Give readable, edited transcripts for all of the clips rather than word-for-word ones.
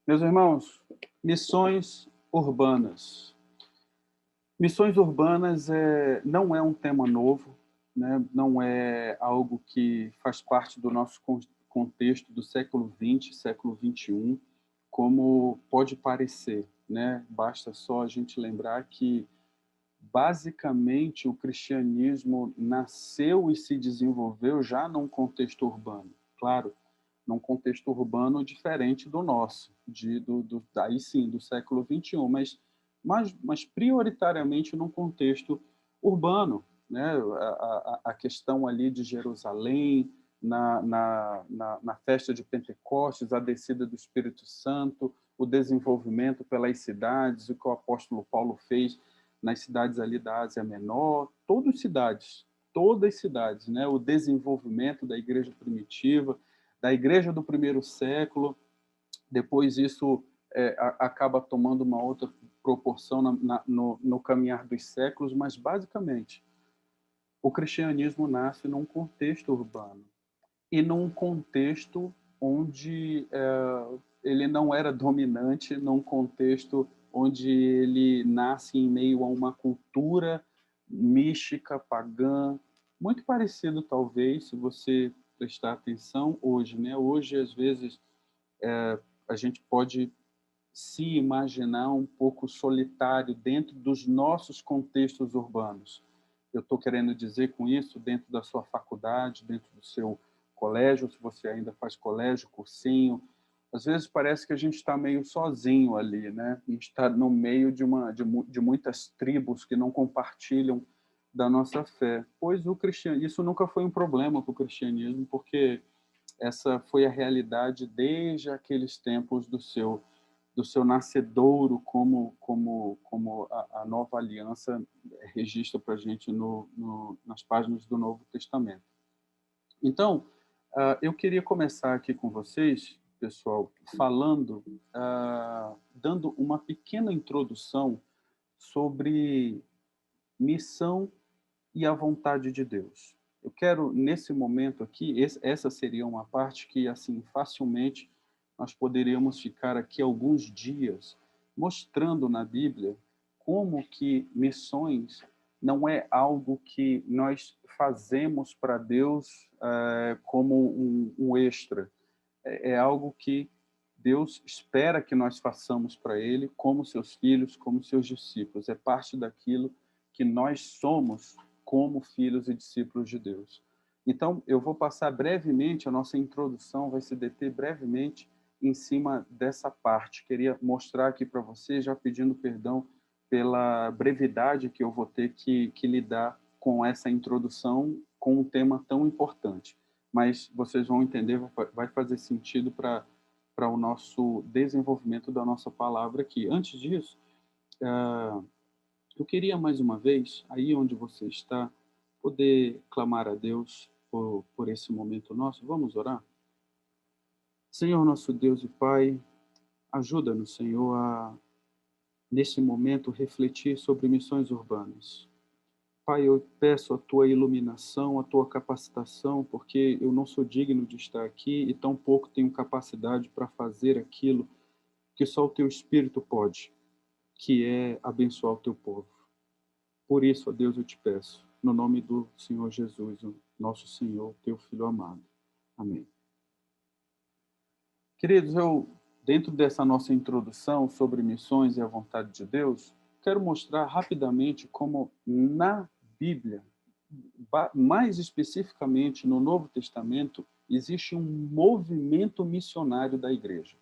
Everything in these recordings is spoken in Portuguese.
Meus irmãos, missões urbanas. Missões urbanas não é um tema novo, né? Não é algo que faz parte do nosso contexto do século XX, século XXI, como pode parecer, né? Basta só a gente lembrar que, basicamente, o cristianismo nasceu e se desenvolveu já num contexto urbano. Claro, num contexto urbano diferente do nosso, daí sim, do século XXI, mas prioritariamente num contexto urbano, né? A questão ali de Jerusalém, na festa de Pentecostes, a descida do Espírito Santo, o desenvolvimento pelas cidades, o que o apóstolo Paulo fez nas cidades ali da Ásia Menor, todas cidades, né? O desenvolvimento da igreja primitiva, da igreja do primeiro século. Depois isso acaba tomando uma outra proporção no caminhar dos séculos, mas basicamente o cristianismo nasce num contexto urbano e num contexto onde ele não era dominante, num contexto onde ele nasce em meio a uma cultura mística, pagã, muito parecido talvez, se você prestar atenção hoje, né? Hoje, às vezes, a gente pode se imaginar um pouco solitário dentro dos nossos contextos urbanos. Eu estou querendo dizer com isso, dentro da sua faculdade, dentro do seu colégio, se você ainda faz colégio, cursinho, às vezes parece que a gente está meio sozinho ali, né? A gente está no meio de muitas tribos que não compartilham da nossa fé. Pois isso nunca foi um problema para o cristianismo, porque essa foi a realidade desde aqueles tempos do seu nascedouro, como a nova aliança registra para a gente nas páginas do Novo Testamento. Então, eu queria começar aqui com vocês, pessoal, dando uma pequena introdução sobre missão e a vontade de Deus. Eu quero, nesse momento aqui, essa seria uma parte que, assim, facilmente nós poderíamos ficar aqui alguns dias mostrando na Bíblia como que missões não é algo que nós fazemos para Deus como um extra. É algo que Deus espera que nós façamos para Ele como seus filhos, como seus discípulos. É parte daquilo que nós somos como filhos e discípulos de Deus. Então, eu vou passar brevemente, a nossa introdução vai se deter brevemente em cima dessa parte. Queria mostrar aqui para vocês, já pedindo perdão pela brevidade que eu vou ter que lidar com essa introdução, com um tema tão importante. Mas vocês vão entender, vai fazer sentido para o nosso desenvolvimento da nossa palavra aqui. Antes disso, eu queria mais uma vez, aí onde você está, poder clamar a Deus por esse momento nosso. Vamos orar? Senhor, nosso Deus e Pai, ajuda-nos, Senhor, nesse momento, refletir sobre missões urbanas. Pai, eu peço a tua iluminação, a tua capacitação, porque eu não sou digno de estar aqui e tampouco tenho capacidade para fazer aquilo que só o teu Espírito pode, que é abençoar o teu povo. Por isso, ó Deus, eu te peço, no nome do Senhor Jesus, o nosso Senhor, teu Filho amado. Amém. Queridos, dentro dessa nossa introdução sobre missões e a vontade de Deus, quero mostrar rapidamente como na Bíblia, mais especificamente no Novo Testamento, existe um movimento missionário da igreja.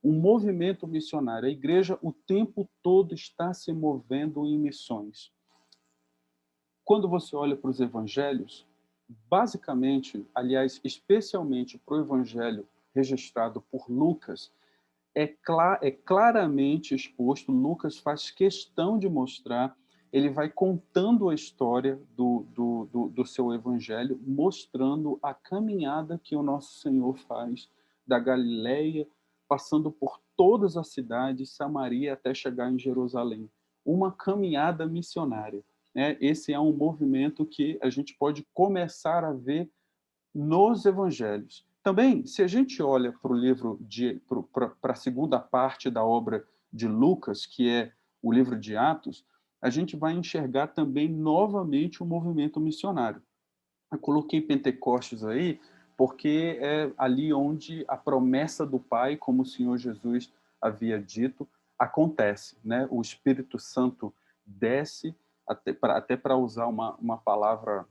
Um movimento missionário. A igreja o tempo todo está se movendo em missões. Quando você olha para os evangelhos, basicamente, aliás, especialmente para o evangelho registrado por Lucas, é claramente exposto, Lucas faz questão de mostrar, ele vai contando a história do seu evangelho, mostrando a caminhada que o nosso Senhor faz da Galileia, passando por todas as cidades, Samaria, até chegar em Jerusalém. Uma caminhada missionária, né? Esse é um movimento que a gente pode começar a ver nos evangelhos. Também, se a gente olha para o livro para a segunda parte da obra de Lucas, que é o livro de Atos, a gente vai enxergar também novamente o movimento missionário. Eu coloquei Pentecostes aí, porque é ali onde a promessa do Pai, como o Senhor Jesus havia dito, acontece, né? O Espírito Santo desce, até para usar uma palavra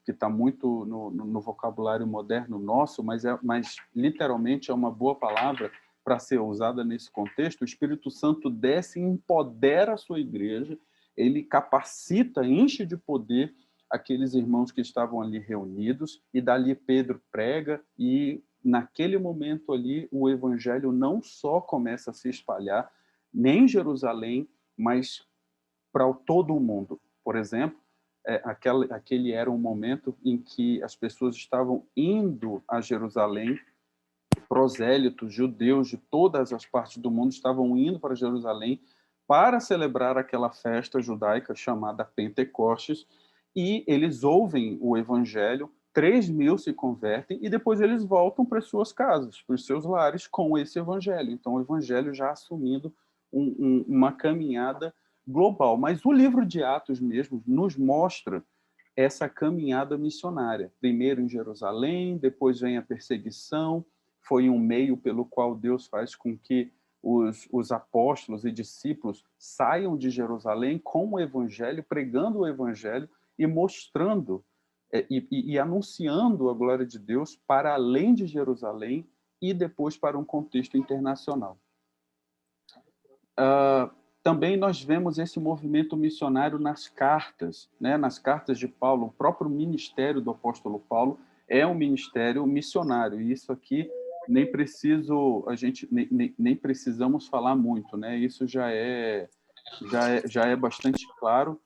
que está muito no vocabulário moderno nosso, mas literalmente é uma boa palavra para ser usada nesse contexto. O Espírito Santo desce e empodera a sua igreja, ele capacita, enche de poder aqueles irmãos que estavam ali reunidos, e dali Pedro prega, e naquele momento ali o evangelho não só começa a se espalhar, nem em Jerusalém, mas para todo o mundo. Por exemplo, aquele era um momento em que as pessoas estavam indo a Jerusalém, prosélitos, judeus de todas as partes do mundo estavam indo para Jerusalém para celebrar aquela festa judaica chamada Pentecostes, e eles ouvem o evangelho, 3.000 se convertem e depois eles voltam para as suas casas, para os seus lares com esse evangelho. Então o evangelho já assumindo uma caminhada global. Mas o livro de Atos mesmo nos mostra essa caminhada missionária. Primeiro em Jerusalém, depois vem a perseguição, foi um meio pelo qual Deus faz com que os apóstolos e discípulos saiam de Jerusalém com o evangelho, pregando o evangelho e mostrando e anunciando a glória de Deus para além de Jerusalém e depois para um contexto internacional. Também nós vemos esse movimento missionário nas cartas, né? Nas cartas de Paulo. O próprio ministério do apóstolo Paulo é um ministério missionário, e isso aqui nem precisamos falar muito, né? Isso já é bastante claro.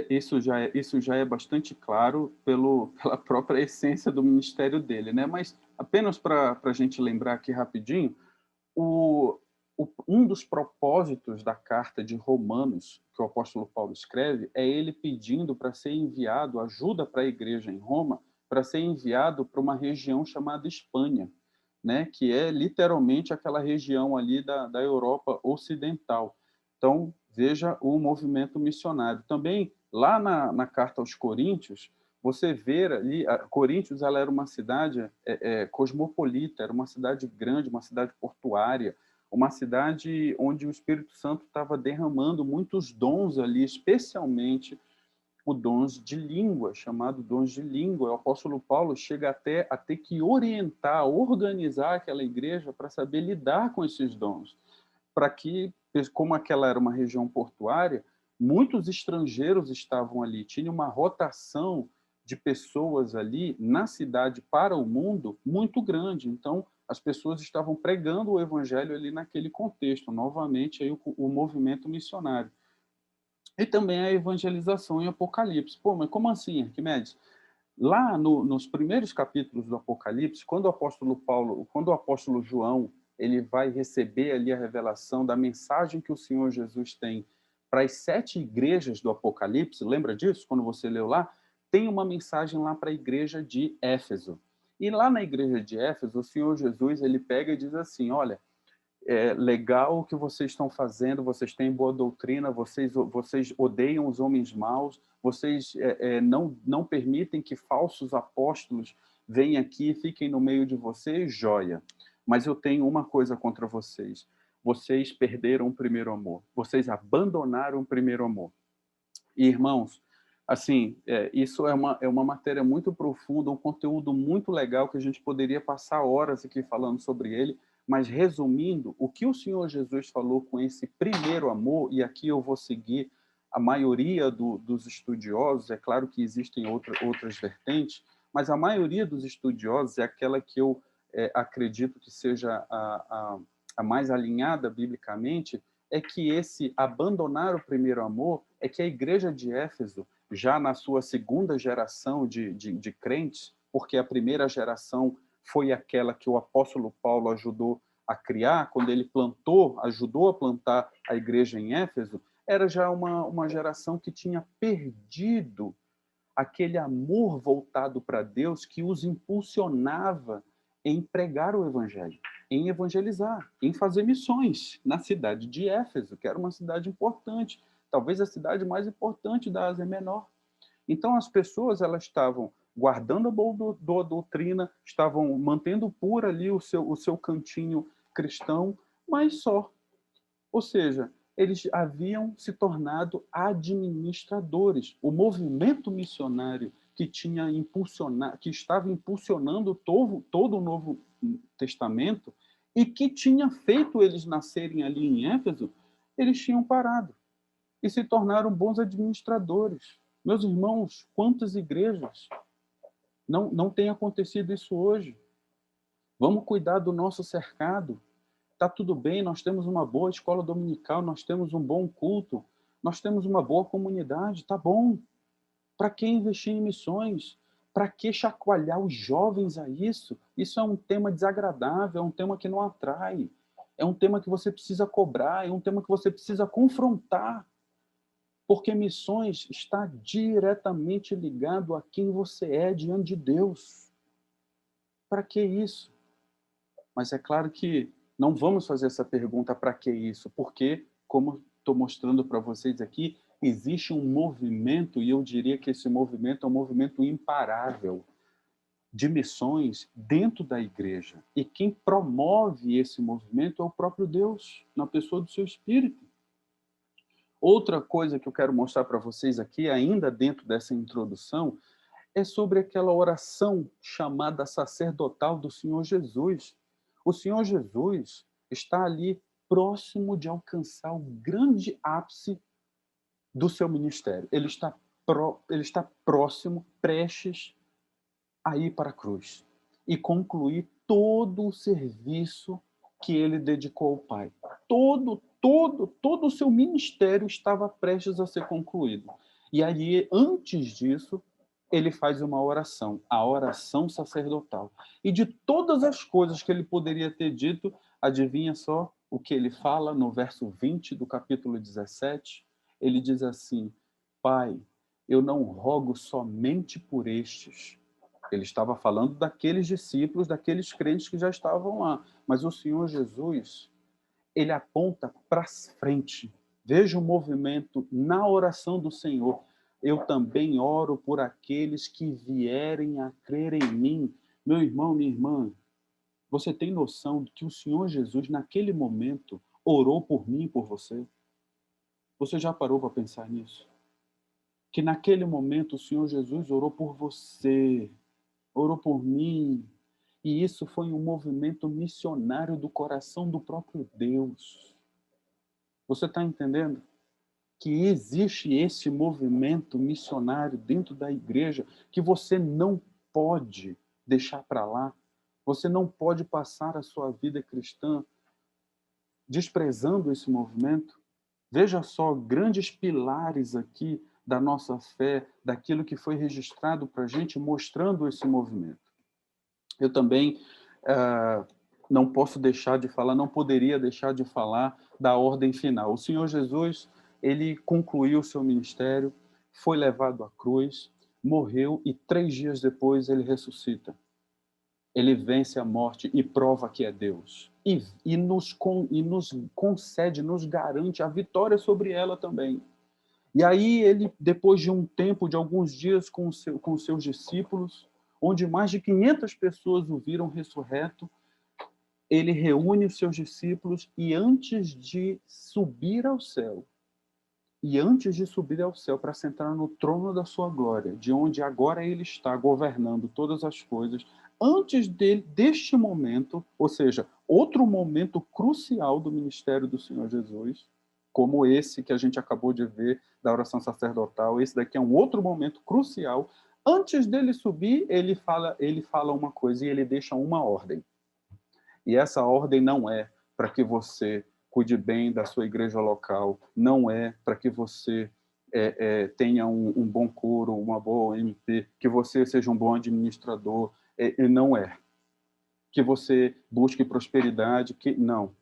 Isso já é bastante claro pela própria essência do ministério dele, né? Mas apenas para a gente lembrar aqui rapidinho, um dos propósitos da carta de Romanos, que o apóstolo Paulo escreve, é ele pedindo para ser enviado, ajuda para a igreja em Roma, para ser enviado para uma região chamada Espanha, né, que é literalmente aquela região ali da Europa Ocidental. Então, veja o movimento missionário. Também, lá na carta aos Coríntios, você vê ali, Coríntios ela era uma cidade cosmopolita, era uma cidade grande, uma cidade portuária, uma cidade onde o Espírito Santo estava derramando muitos dons ali, especialmente o dons de língua, chamado dons de língua. O apóstolo Paulo chega até a ter que orientar, organizar aquela igreja para saber lidar com esses dons, para que, como aquela era uma região portuária, muitos estrangeiros estavam ali, tinha uma rotação de pessoas ali na cidade para o mundo muito grande. Então, as pessoas estavam pregando o evangelho ali naquele contexto, novamente aí o movimento missionário. E também a evangelização em Apocalipse. Pô, mas como assim, Arquimedes? Lá nos primeiros capítulos do Apocalipse, quando o apóstolo João, ele vai receber ali a revelação da mensagem que o Senhor Jesus tem para as 7 igrejas do Apocalipse, lembra disso? Quando você leu lá, tem uma mensagem lá para a igreja de Éfeso. E lá na igreja de Éfeso, o Senhor Jesus, ele pega e diz assim, olha, é legal o que vocês estão fazendo, vocês têm boa doutrina, vocês odeiam os homens maus, vocês não permitem que falsos apóstolos venham aqui e fiquem no meio de vocês, joia. Mas eu tenho uma coisa contra vocês. Vocês perderam o primeiro amor. Vocês abandonaram o primeiro amor. E, irmãos, assim, isso é uma matéria muito profunda, um conteúdo muito legal que a gente poderia passar horas aqui falando sobre ele, mas resumindo, o que o Senhor Jesus falou com esse primeiro amor, e aqui eu vou seguir a maioria dos estudiosos, é claro que existem outras vertentes, mas a maioria dos estudiosos é aquela que eu acredito que seja a mais alinhada biblicamente, é que esse abandonar o primeiro amor é que a igreja de Éfeso, já na sua segunda geração de crentes, porque a primeira geração foi aquela que o apóstolo Paulo ajudou a criar, quando ele ajudou a plantar a igreja em Éfeso, era já uma geração que tinha perdido aquele amor voltado para Deus que os impulsionava em pregar o evangelho, em evangelizar, em fazer missões na cidade de Éfeso, que era uma cidade importante, talvez a cidade mais importante da Ásia Menor. Então as pessoas elas estavam guardando a boa doutrina, estavam mantendo pura ali o seu cantinho cristão, mas só. Ou seja, eles haviam se tornado administradores. O movimento missionário que estava impulsionando todo o Novo Testamento e que tinha feito eles nascerem ali em Éfeso, eles tinham parado e se tornaram bons administradores. Meus irmãos, quantas igrejas não tem acontecido isso hoje? Vamos cuidar do nosso cercado. Está tudo bem, nós temos uma boa escola dominical, nós temos um bom culto, nós temos uma boa comunidade, tá bom. Para que investir em missões? Para que chacoalhar os jovens a isso? Isso é um tema desagradável, é um tema que não atrai, é um tema que você precisa cobrar, é um tema que você precisa confrontar, porque missões está diretamente ligado a quem você é diante de Deus. Para que isso? Mas é claro que não vamos fazer essa pergunta para que isso, porque, como estou mostrando para vocês aqui, existe um movimento, e eu diria que esse movimento é um movimento imparável de missões dentro da igreja. E quem promove esse movimento é o próprio Deus, na pessoa do seu Espírito. Outra coisa que eu quero mostrar para vocês aqui, ainda dentro dessa introdução, é sobre aquela oração chamada sacerdotal do Senhor Jesus. O Senhor Jesus está ali próximo de alcançar o grande ápice do seu ministério. Ele está próximo, prestes a ir para a cruz e concluir todo o serviço que ele dedicou ao Pai. Todo o seu ministério estava prestes a ser concluído. E aí, antes disso, ele faz uma oração, a oração sacerdotal. E de todas as coisas que ele poderia ter dito, adivinha só o que ele fala no verso 20 do capítulo 17? Ele diz assim: Pai, eu não rogo somente por estes. Ele estava falando daqueles discípulos, daqueles crentes que já estavam lá. Mas o Senhor Jesus, ele aponta para frente. Veja o movimento na oração do Senhor. Eu também oro por aqueles que vierem a crer em mim. Meu irmão, minha irmã, você tem noção de que o Senhor Jesus, naquele momento, orou por mim e por você? Você já parou para pensar nisso? Que naquele momento o Senhor Jesus orou por você, orou por mim. E isso foi um movimento missionário do coração do próprio Deus. Você está entendendo? Que existe esse movimento missionário dentro da igreja que você não pode deixar para lá. Você não pode passar a sua vida cristã desprezando esse movimento. Veja só, grandes pilares aqui da nossa fé, daquilo que foi registrado para a gente, mostrando esse movimento. Eu também não posso deixar de falar, não poderia deixar de falar da ordem final. O Senhor Jesus, ele concluiu o seu ministério, foi levado à cruz, morreu e 3 dias depois ele ressuscita. Ele vence a morte e prova que é Deus. E nos concede, nos garante a vitória sobre ela também. E aí ele, depois de um tempo, de alguns dias com os seus discípulos, onde mais de 500 pessoas o viram ressurreto, ele reúne os seus discípulos e antes de subir ao céu, para sentar no trono da sua glória, de onde agora ele está governando todas as coisas, antes deste momento, ou seja, outro momento crucial do ministério do Senhor Jesus, como esse que a gente acabou de ver da oração sacerdotal, esse daqui é um outro momento crucial. Antes dele subir, ele fala uma coisa e ele deixa uma ordem. E essa ordem não é para que você cuide bem da sua igreja local, não é para que você tenha um bom coro, uma boa MP, que você seja um bom administrador, e não é. Que você busque prosperidade, não.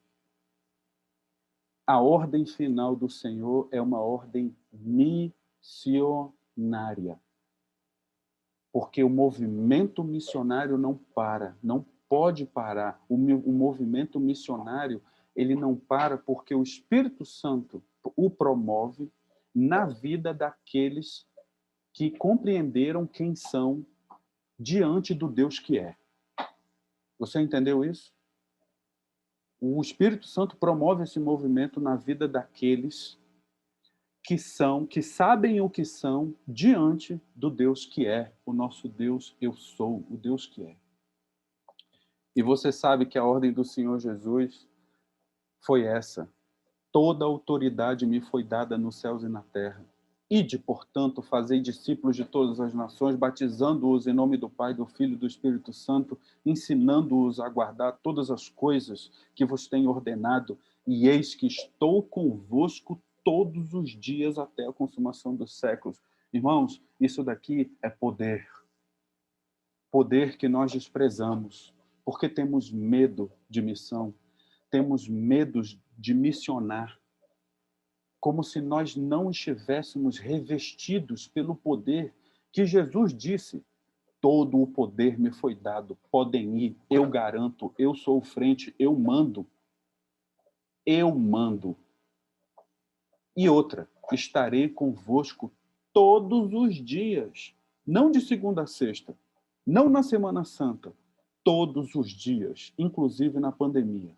A ordem final do Senhor é uma ordem missionária. Porque o movimento missionário não para, não pode parar. O movimento missionário, ele não para porque o Espírito Santo o promove na vida daqueles que compreenderam quem são diante do Deus que é. Você entendeu isso? O Espírito Santo promove esse movimento na vida daqueles que sabem o que são diante do Deus que é, o nosso Deus, eu sou, o Deus que é. E você sabe que a ordem do Senhor Jesus foi essa: toda autoridade me foi dada nos céus e na terra. Ide, portanto, fazei discípulos de todas as nações, batizando-os em nome do Pai, do Filho e do Espírito Santo, ensinando-os a guardar todas as coisas que vos tenho ordenado, e eis que estou convosco todos os dias até a consumação dos séculos. Irmãos, isso daqui é poder. Poder que nós desprezamos, porque temos medo de missão, temos medo de missionar, como se nós não estivéssemos revestidos pelo poder que Jesus disse: todo o poder me foi dado, podem ir, eu garanto, eu sou o frente, eu mando. Eu mando. E outra, estarei convosco todos os dias, não de segunda a sexta, não na Semana Santa, todos os dias, inclusive na pandemia,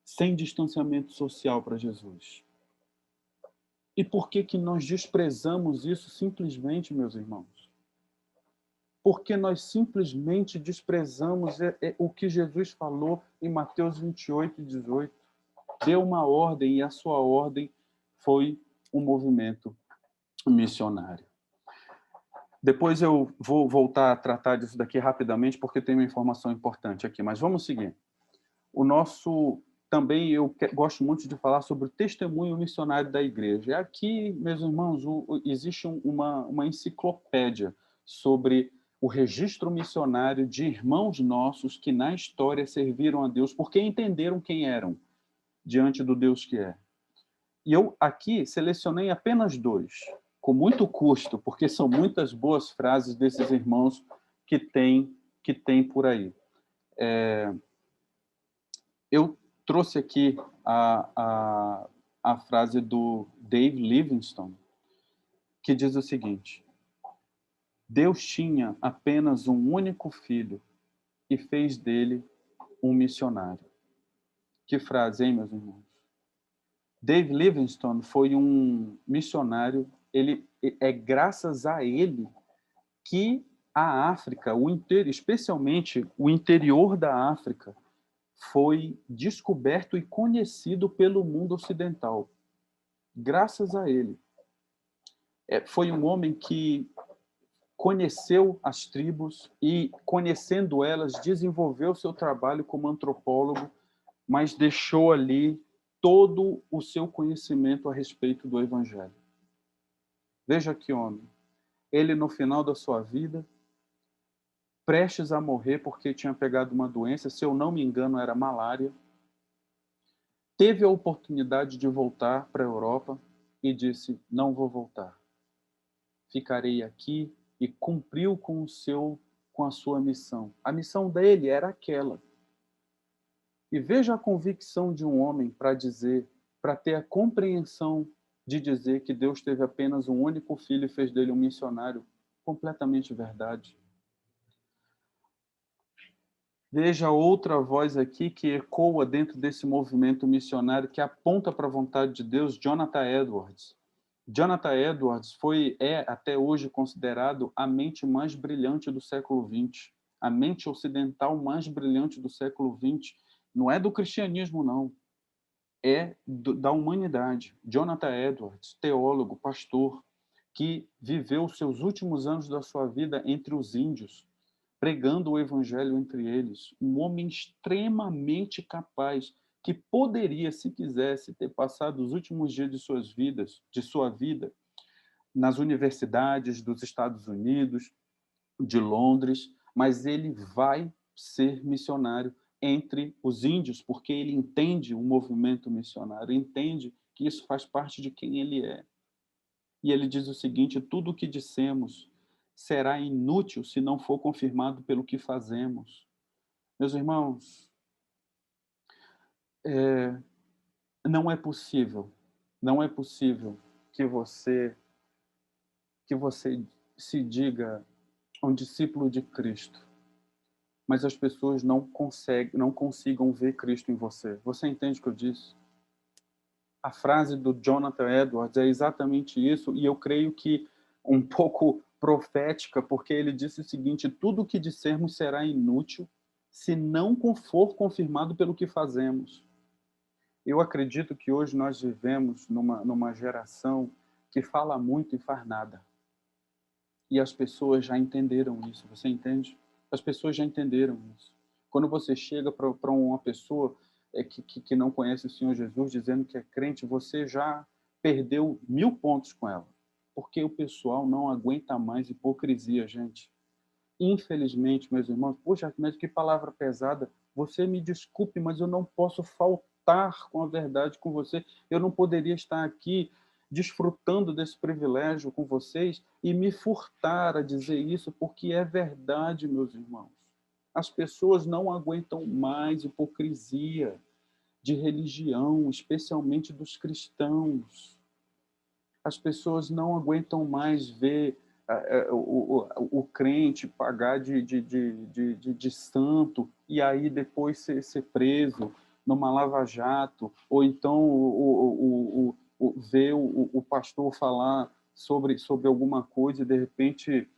sem distanciamento social para Jesus. E por que que nós desprezamos isso simplesmente, meus irmãos? Porque nós simplesmente desprezamos o que Jesus falou em Mateus 28:18. Deu uma ordem, e a sua ordem foi um movimento missionário. Depois eu vou voltar a tratar disso daqui rapidamente, porque tem uma informação importante aqui, mas vamos seguir. O nosso também eu gosto muito de falar sobre o testemunho missionário da igreja. Aqui, meus irmãos, existe uma enciclopédia sobre o registro missionário de irmãos nossos que na história serviram a Deus porque entenderam quem eram diante do Deus que é. E eu aqui selecionei apenas 2, com muito custo, porque são muitas boas frases desses irmãos que tem por aí. Eu trouxe aqui a frase do Dave Livingstone, que diz o seguinte: Deus tinha apenas um único filho e fez dele um missionário. Que frase, hein, meus irmãos? Dave Livingstone foi um missionário. É graças a ele que a África, especialmente o interior da África, foi descoberto e conhecido pelo mundo ocidental. Graças a ele. Foi um homem que conheceu as tribos e, conhecendo elas, desenvolveu seu trabalho como antropólogo, mas deixou ali todo o seu conhecimento a respeito do Evangelho. Veja que homem. Ele, no final da sua vida, prestes a morrer porque tinha pegado uma doença, se eu não me engano era malária, teve a oportunidade de voltar para a Europa e disse: não vou voltar. Ficarei aqui, e cumpriu com a sua missão. A missão dele era aquela. E veja a convicção de um homem para ter a compreensão de dizer que Deus teve apenas um único filho e fez dele um missionário. Completamente verdade. Veja outra voz aqui que ecoa dentro desse movimento missionário que aponta para a vontade de Deus, Jonathan Edwards. Jonathan Edwards é até hoje considerado a mente mais brilhante do século XX, a mente ocidental mais brilhante do século XX. Não é do cristianismo, não. É da humanidade. Jonathan Edwards, teólogo, pastor, que viveu os seus últimos anos da sua vida entre os índios, pregando o evangelho entre eles. Um homem extremamente capaz, que poderia, se quisesse, ter passado os últimos dias de sua vida, nas universidades dos Estados Unidos, de Londres, mas ele vai ser missionário entre os índios, porque ele entende o movimento missionário, entende que isso faz parte de quem ele é. E ele diz o seguinte: tudo o que dissemos será inútil se não for confirmado pelo que fazemos. Meus irmãos, não é possível, não é possível que você se diga um discípulo de Cristo, mas as pessoas não consigam ver Cristo em você. Você entende o que eu disse? A frase do Jonathan Edwards é exatamente isso, e eu creio que um pouco profética, porque ele disse o seguinte: tudo o que dissermos será inútil se não for confirmado pelo que fazemos. Eu acredito que hoje nós vivemos numa geração que fala muito e faz nada. E as pessoas já entenderam isso, você entende? As pessoas já entenderam isso. Quando você chega para uma pessoa que não conhece o Senhor Jesus, dizendo que é crente, você já perdeu 1000 pontos com ela. Porque o pessoal não aguenta mais hipocrisia, gente. Infelizmente, meus irmãos, poxa, mas que palavra pesada. Você me desculpe, mas eu não posso faltar com a verdade com você. Eu não poderia estar aqui desfrutando desse privilégio com vocês e me furtar a dizer isso, porque é verdade, meus irmãos. As pessoas não aguentam mais hipocrisia de religião, especialmente dos cristãos. As pessoas não aguentam mais ver o crente pagar de santo e aí depois ser preso numa lava-jato, ou então ver o pastor falar sobre alguma coisa e de repente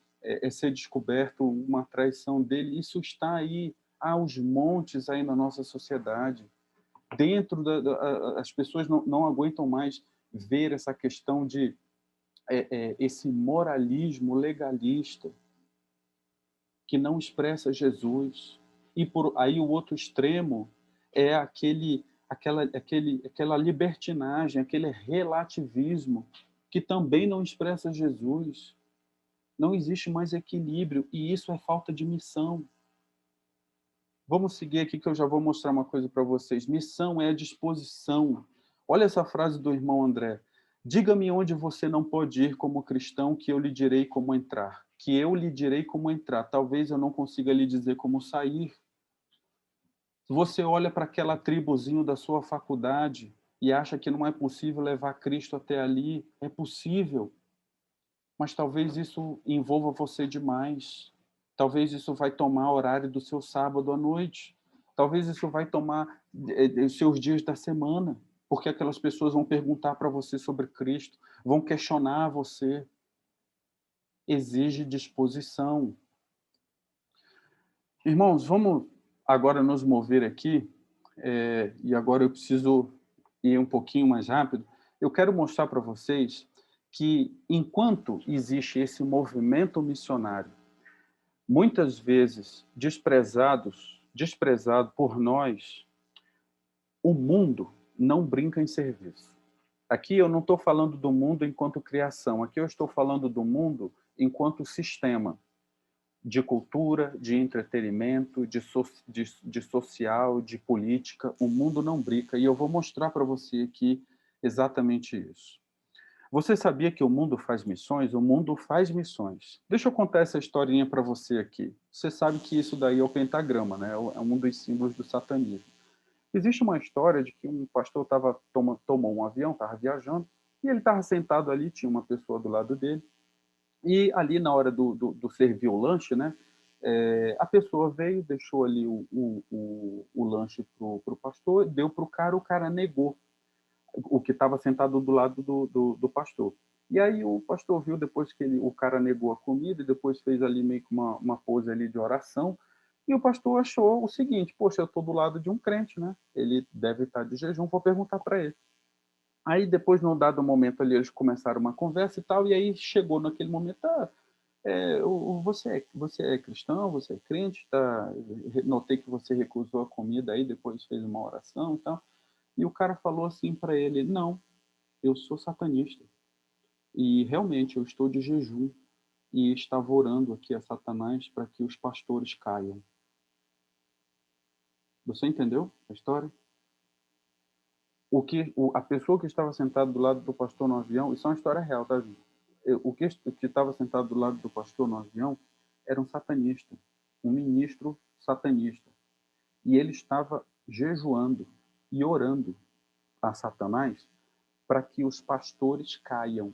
ser descoberto uma traição dele. Isso está aí aos montes aí na nossa sociedade. Dentro as pessoas não aguentam mais ver essa questão de esse moralismo legalista que não expressa Jesus. E aí o outro extremo é aquela libertinagem, aquele relativismo que também não expressa Jesus. Não existe mais equilíbrio e isso é falta de missão. Vamos seguir aqui que eu já vou mostrar uma coisa para vocês. Missão é a disposição. Olha essa frase do irmão André. Diga-me onde você não pode ir como cristão, que eu lhe direi como entrar. Que eu lhe direi como entrar. Talvez eu não consiga lhe dizer como sair. Se você olha para aquela tribuzinho da sua faculdade e acha que não é possível levar Cristo até ali, é possível. Mas talvez isso envolva você demais. Talvez isso vai tomar horário do seu sábado à noite. Talvez isso vai tomar os seus dias da semana, porque aquelas pessoas vão perguntar para você sobre Cristo, vão questionar você. Exige disposição. Irmãos, vamos agora nos mover aqui, e agora eu preciso ir um pouquinho mais rápido. Eu quero mostrar para vocês que, enquanto existe esse movimento missionário, muitas vezes desprezado por nós, o mundo não brinca em serviço. Aqui eu não estou falando do mundo enquanto criação, aqui eu estou falando do mundo enquanto sistema de cultura, de entretenimento, de social, de política. O mundo não brinca e eu vou mostrar para você aqui exatamente isso. Você sabia que o mundo faz missões? O mundo faz missões. Deixa eu contar essa historinha para você aqui. Você sabe que isso daí é o pentagrama, né? É um dos símbolos do satanismo. Existe uma história de que um pastor tomou um avião, estava viajando, e ele estava sentado ali, tinha uma pessoa do lado dele, e ali na hora do servir o lanche, né? A pessoa veio, deixou ali o lanche para o pastor, deu para o cara negou o que estava sentado do lado do pastor. E aí o pastor viu depois que o cara negou a comida e depois fez ali meio que uma pose ali de oração. E o pastor achou o seguinte: poxa, eu estou do lado de um crente, né? Ele deve estar de jejum, vou perguntar para ele. Aí depois, num dado momento ali, eles começaram uma conversa e tal, e aí chegou naquele momento, você é cristão, você é crente, tá? Notei que você recusou a comida aí, depois fez uma oração e tal. E o cara falou assim para ele: não, eu sou satanista. E realmente eu estou de jejum e estava orando aqui a Satanás para que os pastores caiam. Você entendeu a história? A pessoa que estava sentada do lado do pastor no avião, isso é uma história real, tá, gente? o que estava sentado do lado do pastor no avião era um satanista, um ministro satanista. E ele estava jejuando e orando a Satanás para que os pastores caiam.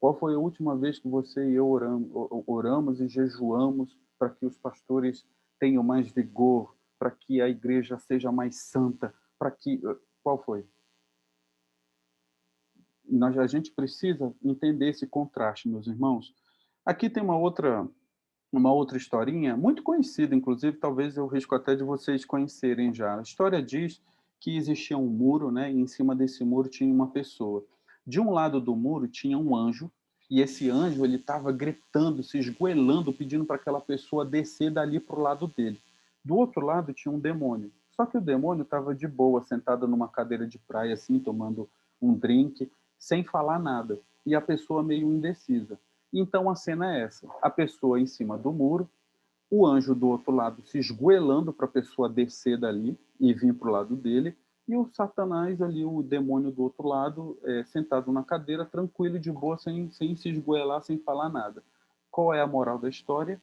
Qual foi a última vez que você e eu oramos e jejuamos para que os pastores tenham mais vigor, para que a igreja seja mais santa, para que... Qual foi? A gente precisa entender esse contraste, meus irmãos. Aqui tem uma outra historinha, muito conhecida, inclusive, talvez eu risco até de vocês conhecerem já. A história diz que existia um muro, né, e em cima desse muro tinha uma pessoa. De um lado do muro tinha um anjo, e esse anjo ele estava gritando, se esgoelando, pedindo para aquela pessoa descer dali para o lado dele. Do outro lado tinha um demônio. Só que o demônio estava de boa, sentado numa cadeira de praia, assim, tomando um drink, sem falar nada. E a pessoa meio indecisa. Então a cena é essa: a pessoa em cima do muro, o anjo do outro lado se esgoelando para a pessoa descer dali e vir para o lado dele, e o Satanás ali, o demônio do outro lado, sentado na cadeira, tranquilo, de boa, sem se esgoelar, sem falar nada. Qual é a moral da história?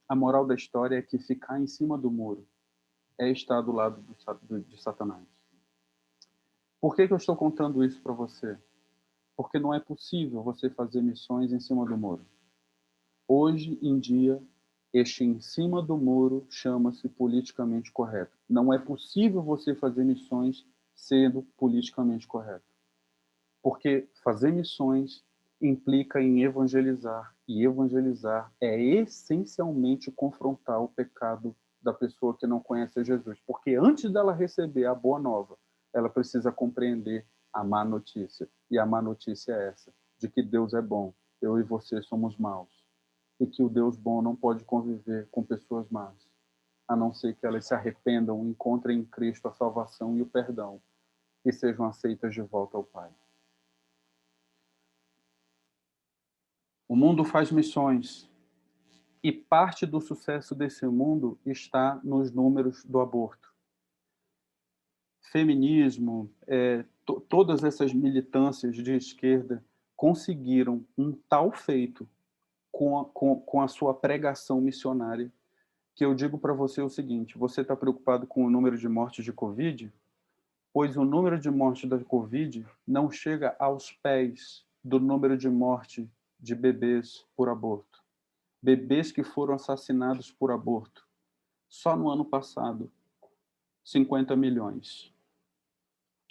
A moral da história é que ficar em cima do muro é estar do lado de Satanás. Por que eu estou contando isso para você? Porque não é possível você fazer missões em cima do muro. Hoje em dia, este em cima do muro chama-se politicamente correto. Não é possível você fazer missões sendo politicamente correto. Porque fazer missões implica em evangelizar, e evangelizar é essencialmente confrontar o pecado da pessoa que não conhece Jesus. Porque antes dela receber a boa nova, ela precisa compreender a má notícia. E a má notícia é essa, de que Deus é bom, eu e você somos maus. E que o Deus bom não pode conviver com pessoas más, a não ser que elas se arrependam, encontrem em Cristo a salvação e o perdão, e sejam aceitas de volta ao Pai. O mundo faz missões, e parte do sucesso desse mundo está nos números do aborto. Feminismo, todas essas militâncias de esquerda conseguiram um tal feito com a sua pregação missionária, que eu digo para você o seguinte: você está preocupado com o número de mortes de Covid? Pois o número de mortes da Covid não chega aos pés do número de mortes de bebês por aborto. Bebês que foram assassinados por aborto. Só no ano passado, 50 milhões.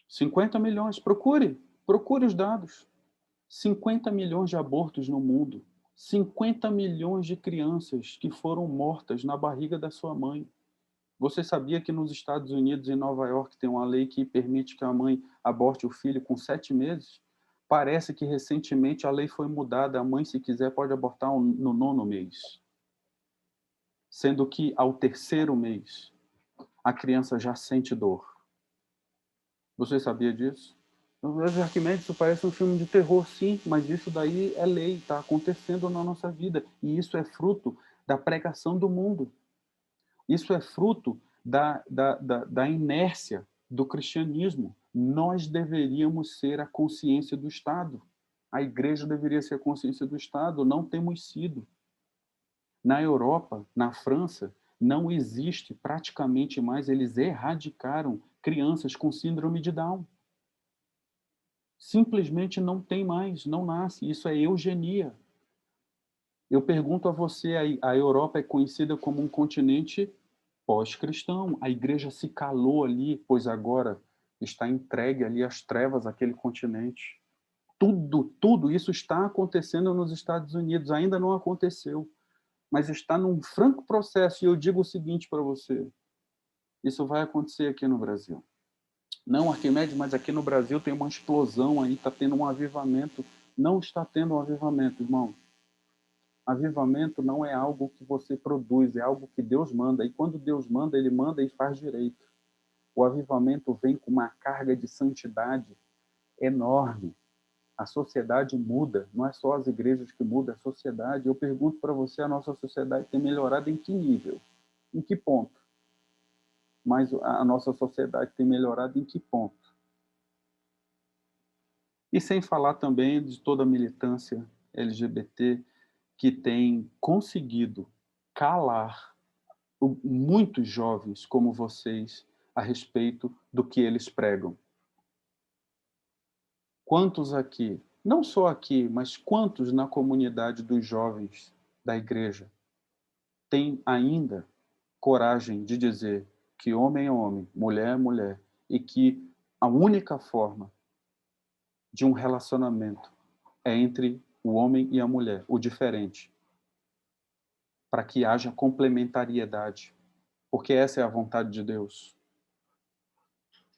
50 milhões, procure os dados. 50 milhões de abortos no mundo. 50 milhões de crianças que foram mortas na barriga da sua mãe. Você sabia que nos Estados Unidos, em Nova York, tem uma lei que permite que a mãe aborte o filho com 7 meses? Parece que recentemente a lei foi mudada. A mãe, se quiser, pode abortar no 9º mês. Sendo que ao 3º mês, a criança já sente dor. Você sabia disso? Arquimedes, isso parece um filme de terror, sim, mas isso daí é lei, está acontecendo na nossa vida. E isso é fruto da pregação do mundo. Isso é fruto da inércia do cristianismo. Nós deveríamos ser a consciência do Estado. A igreja deveria ser a consciência do Estado. Não temos sido. Na Europa, na França, não existe praticamente mais, eles erradicaram crianças com síndrome de Down. Simplesmente não tem mais, não nasce. Isso é eugenia. Eu pergunto a você, a Europa é conhecida como um continente pós-cristão. A igreja se calou ali, pois agora está entregue ali às trevas aquele continente. Tudo isso está acontecendo nos Estados Unidos, ainda não aconteceu, mas está num franco processo. E eu digo o seguinte para você: isso vai acontecer aqui no Brasil. Não, Arquimedes, mas aqui no Brasil tem uma explosão aí, está tendo um avivamento. Não está tendo um avivamento, irmão. Avivamento não é algo que você produz, é algo que Deus manda. E quando Deus manda, Ele manda e faz direito. O avivamento vem com uma carga de santidade enorme. A sociedade muda, não é só as igrejas que mudam, a sociedade. Eu pergunto para você, a nossa sociedade tem melhorado em que nível? Em que ponto? Mas a nossa sociedade tem melhorado em que ponto? E sem falar também de toda a militância LGBT que tem conseguido calar muitos jovens como vocês a respeito do que eles pregam. Quantos aqui, não só aqui, mas quantos na comunidade dos jovens da igreja têm ainda coragem de dizer que homem é homem, mulher é mulher, e que a única forma de um relacionamento é entre o homem e a mulher, o diferente, para que haja complementariedade, porque essa é a vontade de Deus.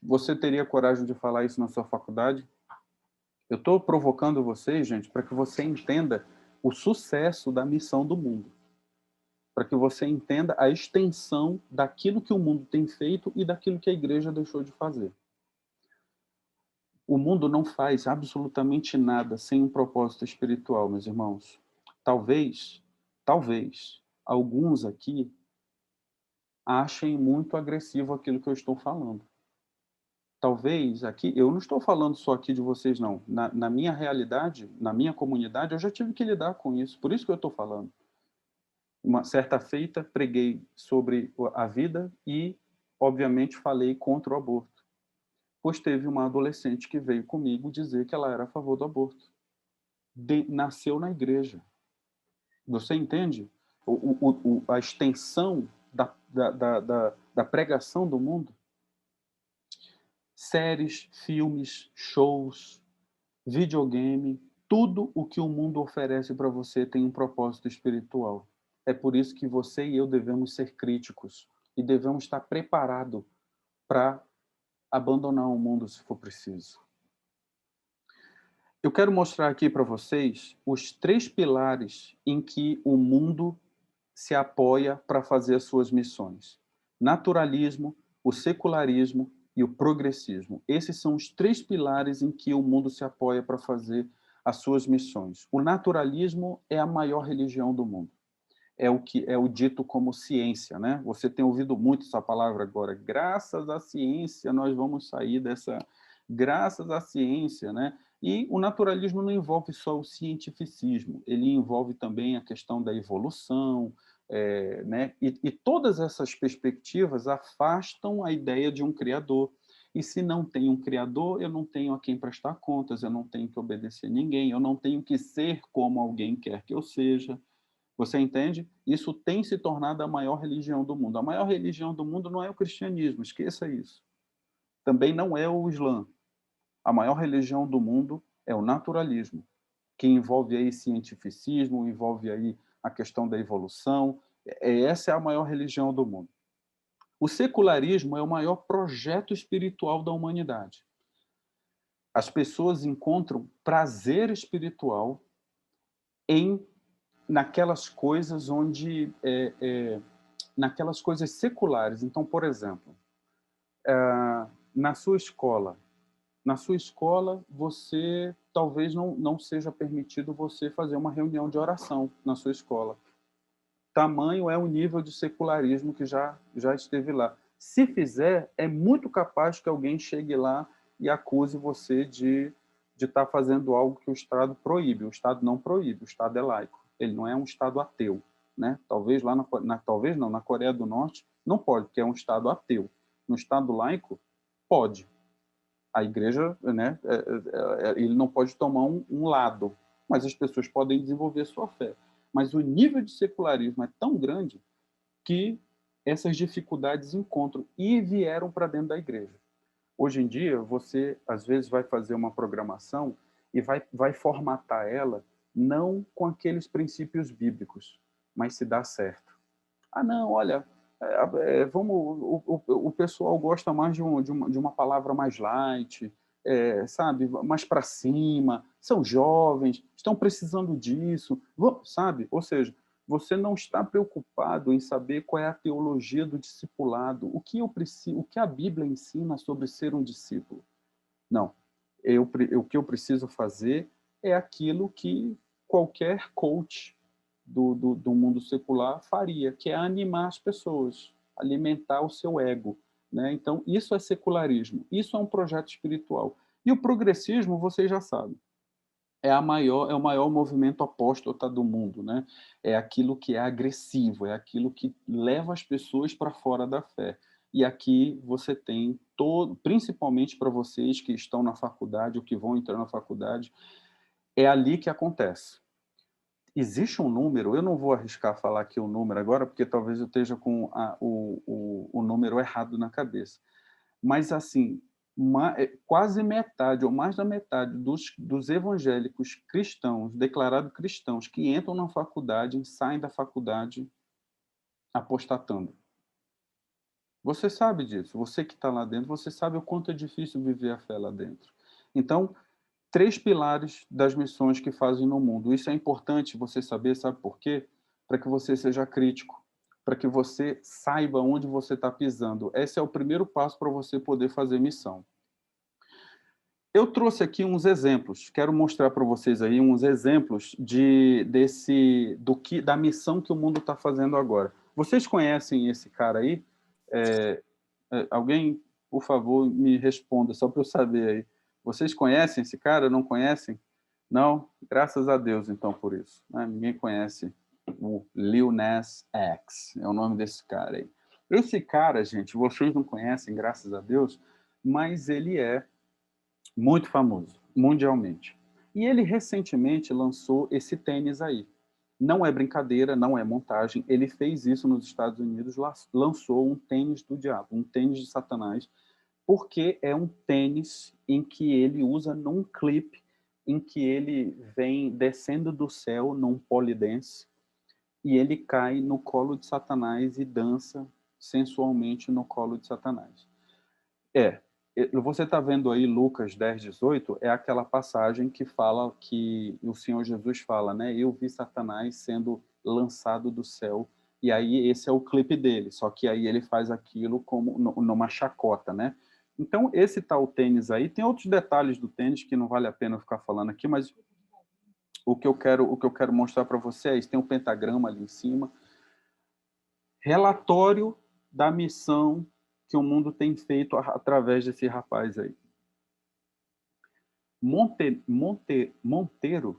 Você teria coragem de falar isso na sua faculdade? Eu estou provocando vocês, gente, para que você entenda o sucesso da missão do mundo, para que você entenda a extensão daquilo que o mundo tem feito e daquilo que a igreja deixou de fazer. O mundo não faz absolutamente nada sem um propósito espiritual, meus irmãos. Talvez, alguns aqui achem muito agressivo aquilo que eu estou falando. Talvez aqui, eu não estou falando só aqui de vocês, não. Na minha realidade, na minha comunidade, eu já tive que lidar com isso. Por isso que eu estou falando. Uma certa feita, preguei sobre a vida e, obviamente, falei contra o aborto. Pois teve uma adolescente que veio comigo dizer que ela era a favor do aborto. Nasceu na igreja. Você entende a extensão da pregação do mundo? Séries, filmes, shows, videogame, tudo o que o mundo oferece para você tem um propósito espiritual. É por isso que você e eu devemos ser críticos e devemos estar preparados para abandonar o mundo se for preciso. Eu quero mostrar aqui para vocês os 3 pilares em que o mundo se apoia para fazer as suas missões: naturalismo, o secularismo e o progressismo. Esses são os 3 pilares em que o mundo se apoia para fazer as suas missões. O naturalismo é a maior religião do mundo. É o que é o dito como ciência, né? Você tem ouvido muito essa palavra agora. Graças à ciência nós vamos sair dessa. Graças à ciência, né? E o naturalismo não envolve só o cientificismo, ele envolve também a questão da evolução, né? E todas essas perspectivas afastam a ideia de um criador. E se não tem um criador, eu não tenho a quem prestar contas, eu não tenho que obedecer ninguém, eu não tenho que ser como alguém quer que eu seja. Você entende? Isso tem se tornado a maior religião do mundo. A maior religião do mundo não é o cristianismo, esqueça isso. Também não é o Islã. A maior religião do mundo é o naturalismo, que envolve aí cientificismo, envolve aí a questão da evolução. Essa é a maior religião do mundo. O secularismo é o maior projeto espiritual da humanidade. As pessoas encontram prazer espiritual em naquelas coisas onde naquelas coisas seculares. Então, por exemplo, na sua escola, você talvez não seja permitido você fazer uma reunião de oração na sua escola. Tamanho é o nível de secularismo que já esteve lá. Se fizer, é muito capaz que alguém chegue lá e acuse você de estar fazendo algo que o Estado proíbe. O Estado não proíbe, o Estado é laico. Ele não é um Estado ateu, né? Talvez lá talvez não, na Coreia do Norte não pode, porque é um Estado ateu. No Estado laico pode. A igreja, né? Ele não pode tomar um lado, mas as pessoas podem desenvolver sua fé. Mas o nível de secularismo é tão grande que essas dificuldades encontram e vieram para dentro da igreja. Hoje em dia, você, às vezes, vai fazer uma programação e vai formatar ela não com aqueles princípios bíblicos, mas se dá certo. Ah, não, olha, o pessoal gosta mais de uma palavra mais light, sabe, mais para cima, são jovens, estão precisando disso, sabe? Ou seja, você não está preocupado em saber qual é a teologia do discipulado, o que a Bíblia ensina sobre ser um discípulo. Não. O que eu preciso fazer é aquilo que qualquer coach do mundo secular faria, que é animar as pessoas, alimentar o seu ego, né? Então, isso é secularismo, isso é um projeto espiritual. E o progressismo, vocês já sabem, é o maior movimento apóstata do mundo, né? É aquilo que é agressivo, é aquilo que leva as pessoas para fora da fé. E aqui você tem todo, principalmente para vocês que estão na faculdade ou que vão entrar na faculdade, é ali que acontece. Existe um número, eu não vou arriscar falar aqui o número agora, porque talvez eu esteja com o número errado na cabeça. Mas, assim, quase metade, ou mais da metade, dos evangélicos cristãos, declarados cristãos, que entram na faculdade, saem da faculdade apostatando. Você sabe disso, você que está lá dentro, você sabe o quanto é difícil viver a fé lá dentro. Então, 3 pilares das missões que fazem no mundo. Isso é importante você saber, sabe por quê? Para que você seja crítico, para que você saiba onde você está pisando. Esse é o primeiro passo para você poder fazer missão. Eu trouxe aqui uns exemplos, quero mostrar para vocês aí uns exemplos da missão que o mundo está fazendo agora. Vocês conhecem esse cara aí? Alguém, por favor, me responda, só para eu saber aí. Vocês conhecem esse cara? Não conhecem? Não? Graças a Deus, então, por isso. Né? Ninguém conhece o Lil Nas X, é o nome desse cara aí. Esse cara, gente, vocês não conhecem, graças a Deus, mas ele é muito famoso, mundialmente. E ele recentemente lançou esse tênis aí. Não é brincadeira, não é montagem. Ele fez isso nos Estados Unidos, lançou um tênis do diabo, um tênis de Satanás, porque é um tênis em que ele usa num clipe em que ele vem descendo do céu num polidense e ele cai no colo de Satanás e dança sensualmente no colo de Satanás. Você está vendo aí Lucas 10:18, é aquela passagem que fala que o Senhor Jesus fala, né? Eu vi Satanás sendo lançado do céu, e aí esse é o clipe dele, só que aí ele faz aquilo como numa chacota, né? Então, esse tal tênis aí, tem outros detalhes do tênis que não vale a pena eu ficar falando aqui, mas o que eu quero mostrar para vocês, tem um pentagrama ali em cima, relatório da missão que o mundo tem feito através desse rapaz aí. Monteiro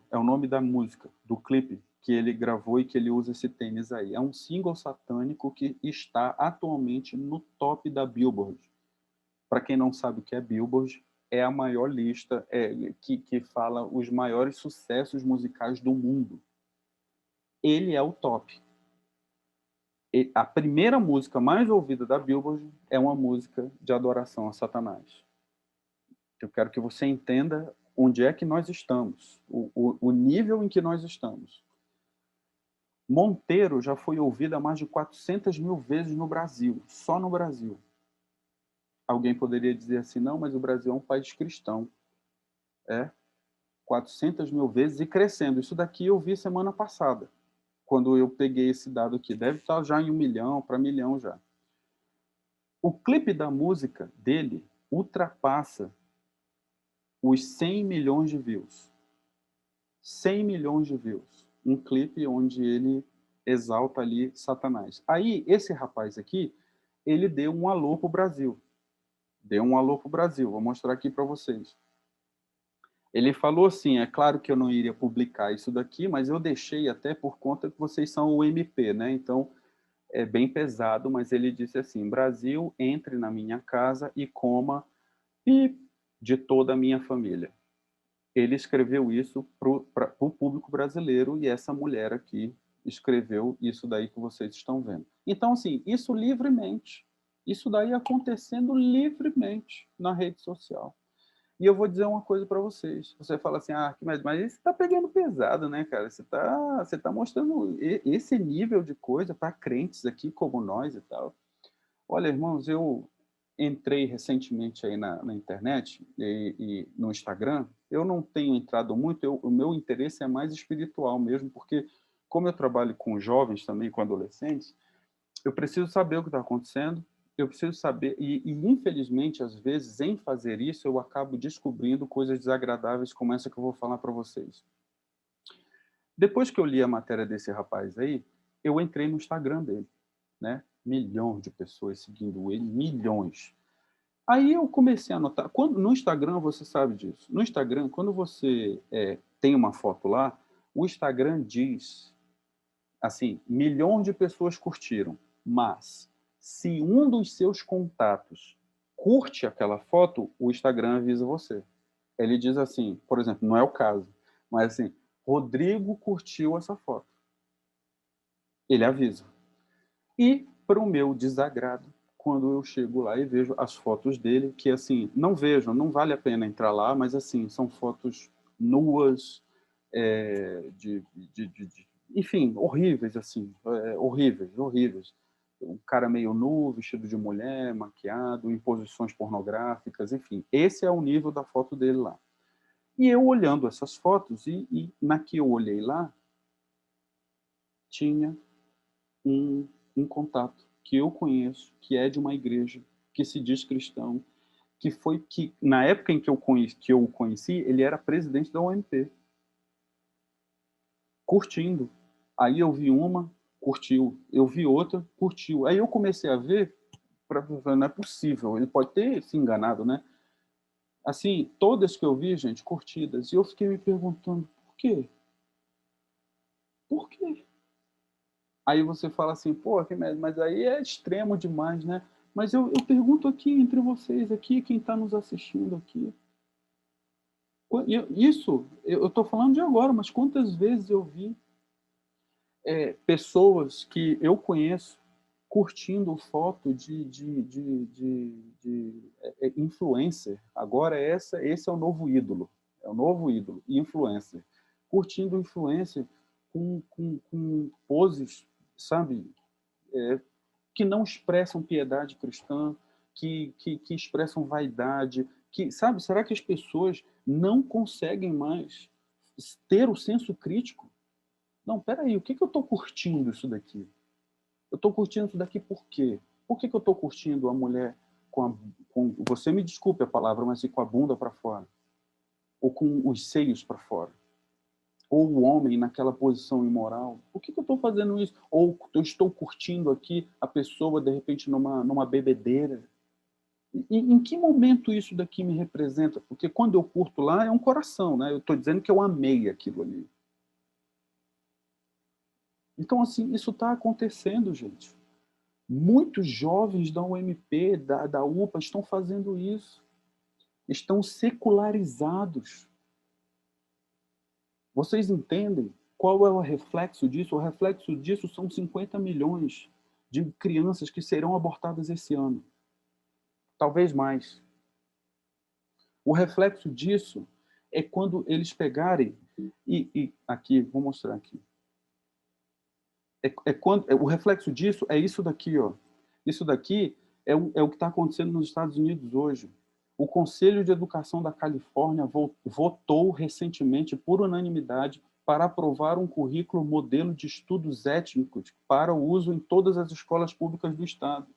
é o nome da música, do clipe que ele gravou e que ele usa esse tênis aí. É um single satânico que está atualmente no top da Billboard. Para quem não sabe o que é Billboard, é a maior lista que fala os maiores sucessos musicais do mundo. Ele é o top. A primeira música mais ouvida da Billboard é uma música de adoração a Satanás. Eu quero que você entenda onde é que nós estamos, o nível em que nós estamos. Monteiro já foi ouvida mais de 400 mil vezes no Brasil, só no Brasil. Alguém poderia dizer assim, não, mas o Brasil é um país cristão. 400 mil vezes e crescendo. Isso daqui eu vi semana passada, quando eu peguei esse dado aqui. Deve estar já em 1 milhão, para 1 milhão já. O clipe da música dele ultrapassa os 100 milhões de views. 100 milhões de views. Um clipe onde ele exalta ali Satanás. Aí, esse rapaz aqui, ele deu um alô pro Brasil. Deu um alô pro Brasil. Vou mostrar aqui para vocês. Ele falou assim, é claro que eu não iria publicar isso daqui, mas eu deixei até por conta que vocês são o MP, né? Então, é bem pesado, mas ele disse assim, Brasil, entre na minha casa e coma de toda a minha família. Ele escreveu isso para o público brasileiro e essa mulher aqui escreveu isso daí que vocês estão vendo. Então, assim, isso livremente, isso daí acontecendo livremente na rede social. E eu vou dizer uma coisa para vocês. Você fala assim, mas isso está pegando pesado, né, cara? Você tá mostrando esse nível de coisa para crentes aqui como nós e tal. Olha, irmãos, eu entrei recentemente aí na internet e no Instagram. Eu não tenho entrado muito, o meu interesse é mais espiritual mesmo, porque como eu trabalho com jovens também, com adolescentes, eu preciso saber o que está acontecendo, eu preciso saber, infelizmente, às vezes, em fazer isso, eu acabo descobrindo coisas desagradáveis como essa que eu vou falar para vocês. Depois que eu li a matéria desse rapaz aí, eu entrei no Instagram dele, né? Milhões de pessoas seguindo ele, milhões. Aí eu comecei a notar, no Instagram você sabe disso, no Instagram, quando você tem uma foto lá, o Instagram diz, assim, milhões de pessoas curtiram, mas se um dos seus contatos curte aquela foto, o Instagram avisa você. Ele diz assim, por exemplo, não é o caso, mas assim, Rodrigo curtiu essa foto. Ele avisa. E, para o meu desagrado, quando eu chego lá e vejo as fotos dele, que assim, não vejo, não vale a pena entrar lá, mas assim, são fotos nuas, enfim, horríveis, assim, horríveis, horríveis. Um cara meio nu, vestido de mulher, maquiado, em posições pornográficas, enfim. Esse é o nível da foto dele lá. E eu olhando essas fotos, e na que eu olhei lá, tinha um contato que eu conheço, que é de uma igreja, que se diz cristão, que na época em que eu o conheci, ele era presidente da OMP, curtindo. Aí eu vi uma, curtiu. Eu vi outra, curtiu. Aí eu comecei a ver, não é possível, ele pode ter se enganado, né? Assim, todas que eu vi, gente, curtidas. E eu fiquei me perguntando, por quê? Por quê? Aí você fala assim, pô, mas aí é extremo demais, né? Mas eu pergunto aqui entre vocês, aqui, quem está nos assistindo aqui. Isso, eu estou falando de agora, mas quantas vezes eu vi pessoas que eu conheço curtindo foto de influencer. Agora esse é o novo ídolo. É o novo ídolo, influencer. Curtindo influencer com poses, sabe? Que não expressam piedade cristã, que expressam vaidade, que, sabe, será que as pessoas não conseguem mais ter o senso crítico? Não, peraí, o que eu estou curtindo isso daqui? Eu estou curtindo isso daqui por quê? Por que eu estou curtindo a mulher você me desculpe a palavra, mas com a bunda para fora? Ou com os seios para fora? Ou o homem naquela posição imoral? Por que eu estou fazendo isso? Ou eu estou curtindo aqui a pessoa, de repente, numa bebedeira? Em que momento isso daqui me representa? Porque quando eu curto lá, é um coração, né? Eu estou dizendo que eu amei aquilo ali. Então, assim, isso está acontecendo, gente. Muitos jovens da UMP, da UPA, estão fazendo isso. Estão secularizados. Vocês entendem qual é o reflexo disso? O reflexo disso são 50 milhões de crianças que serão abortadas esse ano. Talvez mais. O reflexo disso é quando eles pegarem e aqui, vou mostrar aqui. O reflexo disso é isso daqui, ó. Isso daqui é o que está acontecendo nos Estados Unidos hoje. O Conselho de Educação da Califórnia votou recentemente, por unanimidade, para aprovar um currículo modelo de estudos étnicos para o uso em todas as escolas públicas do Estado.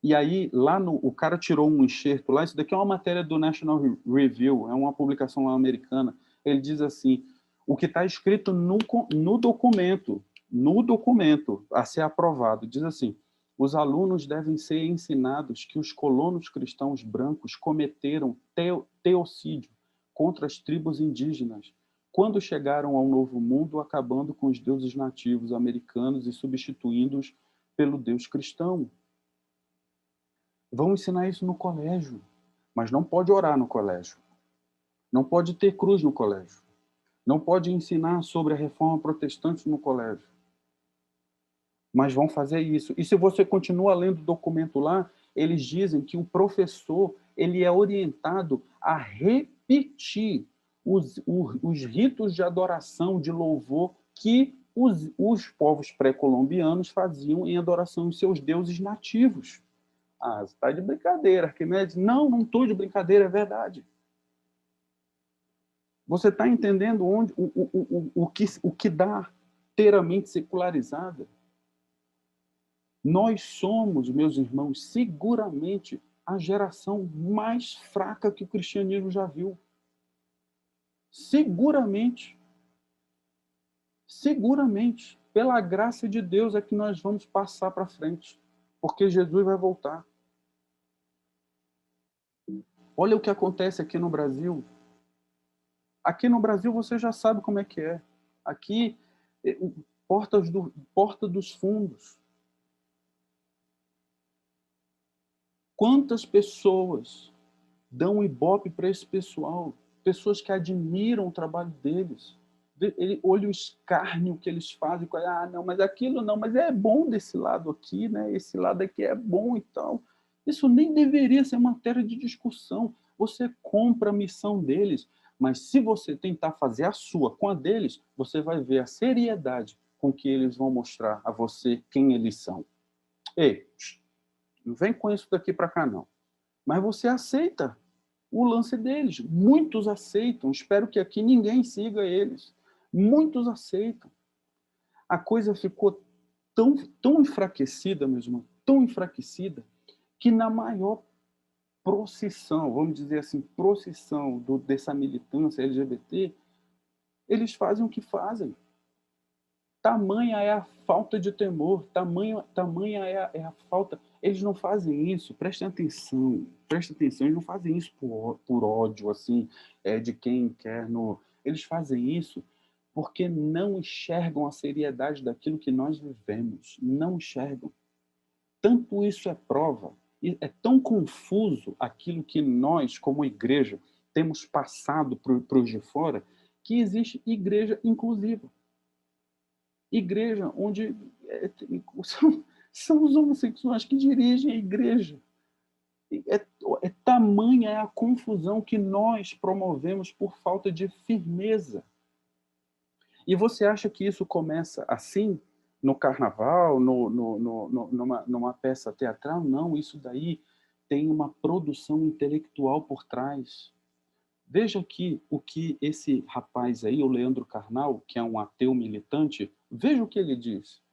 E aí, o cara tirou um enxerto lá, isso daqui é uma matéria do National Review, é uma publicação lá americana. Ele diz assim, o que está escrito no documento a ser aprovado, diz assim, os alunos devem ser ensinados que os colonos cristãos brancos cometeram teocídio contra as tribos indígenas quando chegaram ao Novo Mundo, acabando com os deuses nativos americanos e substituindo-os pelo Deus cristão. Vão ensinar isso no colégio, mas não pode orar no colégio. Não pode ter cruz no colégio. Não pode ensinar sobre a reforma protestante no colégio. Mas vão fazer isso. E se você continua lendo o documento lá, eles dizem que o professor ele é orientado a repetir os ritos de adoração, de louvor que os povos pré-colombianos faziam em adoração aos seus deuses nativos. Ah, você está de brincadeira, Arquimedes. Não, não estou de brincadeira, é verdade. Você está entendendo o que dá ter a mente secularizada? Nós somos, meus irmãos, seguramente a geração mais fraca que o cristianismo já viu. Seguramente. Seguramente. Pela graça de Deus é que nós vamos passar para frente. Porque Jesus vai voltar. Olha o que acontece aqui no Brasil. Aqui no Brasil você já sabe como é que é. Aqui, porta dos fundos. Quantas pessoas dão ibope para esse pessoal? Pessoas que admiram o trabalho deles. Olha o escárnio que eles fazem. Ah, não, mas aquilo não, mas é bom desse lado aqui, né? Esse lado aqui é bom e tal. Isso nem deveria ser matéria de discussão. Você compra a missão deles, mas se você tentar fazer a sua com a deles, você vai ver a seriedade com que eles vão mostrar a você quem eles são. Ei, não vem com isso daqui para cá, não. Mas você aceita o lance deles. Muitos aceitam. Espero que aqui ninguém siga eles. Muitos aceitam. A coisa ficou tão enfraquecida, meu irmão, tão enfraquecida, que na maior procissão, vamos dizer assim, procissão dessa militância LGBT, eles fazem o que fazem. Tamanha é a falta de temor, tamanha é a falta. Eles não fazem isso, prestem atenção, eles não fazem isso por ódio, assim, de quem quer. Eles fazem isso porque não enxergam a seriedade daquilo que nós vivemos, não enxergam. Tanto isso é prova, e é tão confuso aquilo que nós, como igreja, temos passado para os de fora, que existe igreja inclusiva. Igreja onde são os homossexuais que dirigem a igreja. Tamanha é a confusão que nós promovemos por falta de firmeza. E você acha que isso começa assim, no carnaval, numa peça teatral? Não, isso daí tem uma produção intelectual por trás. Veja aqui o que esse rapaz aí, o Leandro Carnal, que é um ateu militante, veja o que ele diz.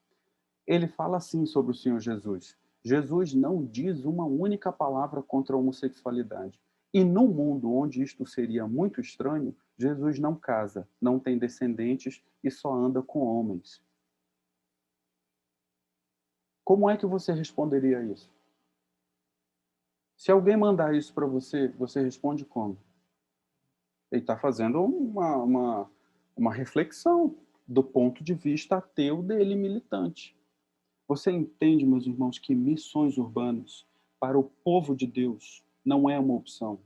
Ele fala assim sobre o Senhor Jesus. Jesus não diz uma única palavra contra a homossexualidade. E num mundo onde isto seria muito estranho, Jesus não casa, não tem descendentes e só anda com homens. Como é que você responderia a isso? Se alguém mandar isso para você, você responde como? Ele está fazendo uma reflexão do ponto de vista ateu dele, militante. Você entende, meus irmãos, que missões urbanas para o povo de Deus não é uma opção.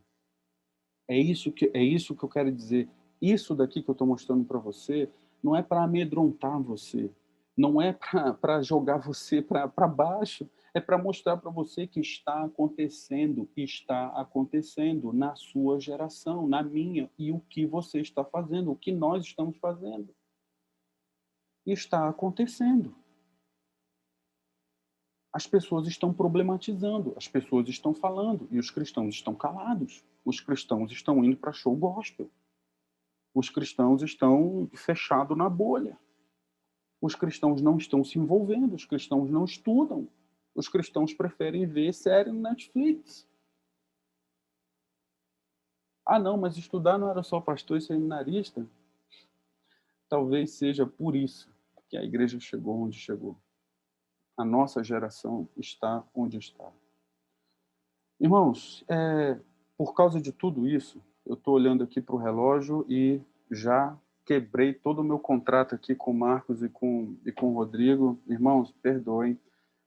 É isso que eu quero dizer. Isso daqui que eu estou mostrando para você não é para amedrontar você, não é para jogar você para baixo, é para mostrar para você que está acontecendo na sua geração, na minha, e o que você está fazendo, o que nós estamos fazendo. Está acontecendo. As pessoas estão problematizando, as pessoas estão falando, e os cristãos estão calados. Os cristãos estão indo para show gospel. Os cristãos estão fechados na bolha. Os cristãos não estão se envolvendo, os cristãos não estudam. Os cristãos preferem ver série no Netflix. Ah, não, mas estudar não era só pastor e seminarista? Talvez seja por isso que a igreja chegou onde chegou. A nossa geração está onde está. Irmãos, por causa de tudo isso, eu estou olhando aqui para o relógio e já quebrei todo o meu contrato aqui com o Marcos e com o Rodrigo. Irmãos, perdoem.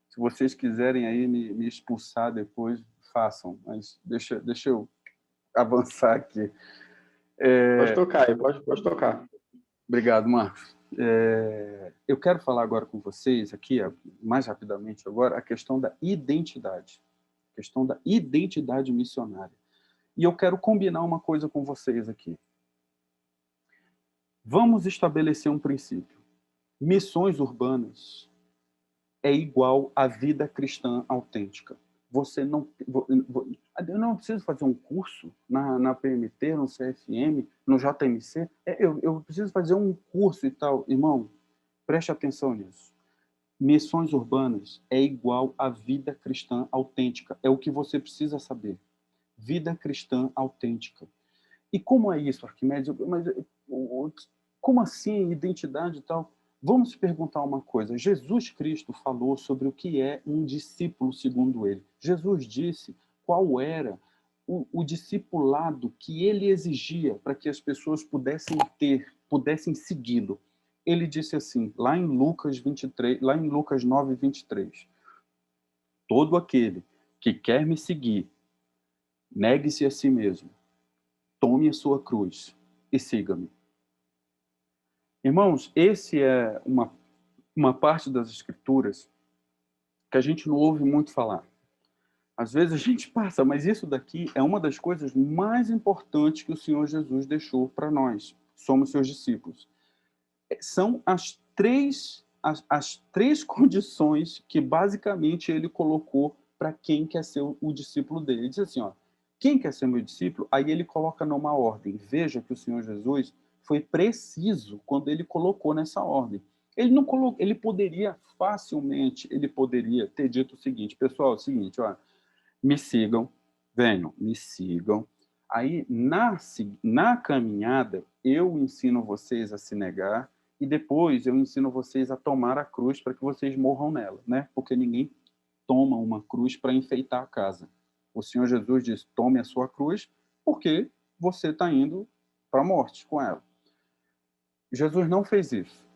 Se vocês quiserem aí me expulsar depois, façam. Mas deixa eu avançar aqui. Pode tocar aí, pode tocar. Obrigado, Marcos. Eu quero falar agora com vocês, aqui, mais rapidamente agora, a questão da identidade. A questão da identidade missionária. E eu quero combinar uma coisa com vocês aqui. Vamos estabelecer um princípio. Missões urbanas é igual à vida cristã autêntica. Você não... Eu não preciso fazer um curso na PMT, no CFM, no JMC. Eu preciso fazer um curso e tal. Irmão, preste atenção nisso. Missões urbanas é igual à vida cristã autêntica. É o que você precisa saber. Vida cristã autêntica. E como é isso, Arquimedes? Mas, como assim, identidade e tal? Vamos perguntar uma coisa. Jesus Cristo falou sobre o que é um discípulo segundo ele. Jesus disse qual era o discipulado que ele exigia para que as pessoas pudessem segui-lo. Ele disse assim, lá em Lucas 23, lá em Lucas 9, 23, todo aquele que quer me seguir, negue-se a si mesmo, tome a sua cruz e siga-me. Irmãos, esse é uma parte das Escrituras que a gente não ouve muito falar. Às vezes a gente passa, mas isso daqui é uma das coisas mais importantes que o Senhor Jesus deixou para nós. Somos seus discípulos. São as três condições que basicamente ele colocou para quem quer ser o discípulo dele. Ele diz assim, ó, quem quer ser meu discípulo? Aí ele coloca numa ordem. Veja que o Senhor Jesus foi preciso quando ele colocou nessa ordem. Ele não colocou, ele poderia facilmente, ele poderia ter dito o seguinte, pessoal, é o seguinte, ó, me sigam, venham, me sigam. Aí, na caminhada, eu ensino vocês a se negar e depois eu ensino vocês a tomar a cruz para que vocês morram nela, né? Porque ninguém toma uma cruz para enfeitar a casa. O Senhor Jesus diz, tome a sua cruz porque você está indo para a morte com ela. Jesus não fez isso.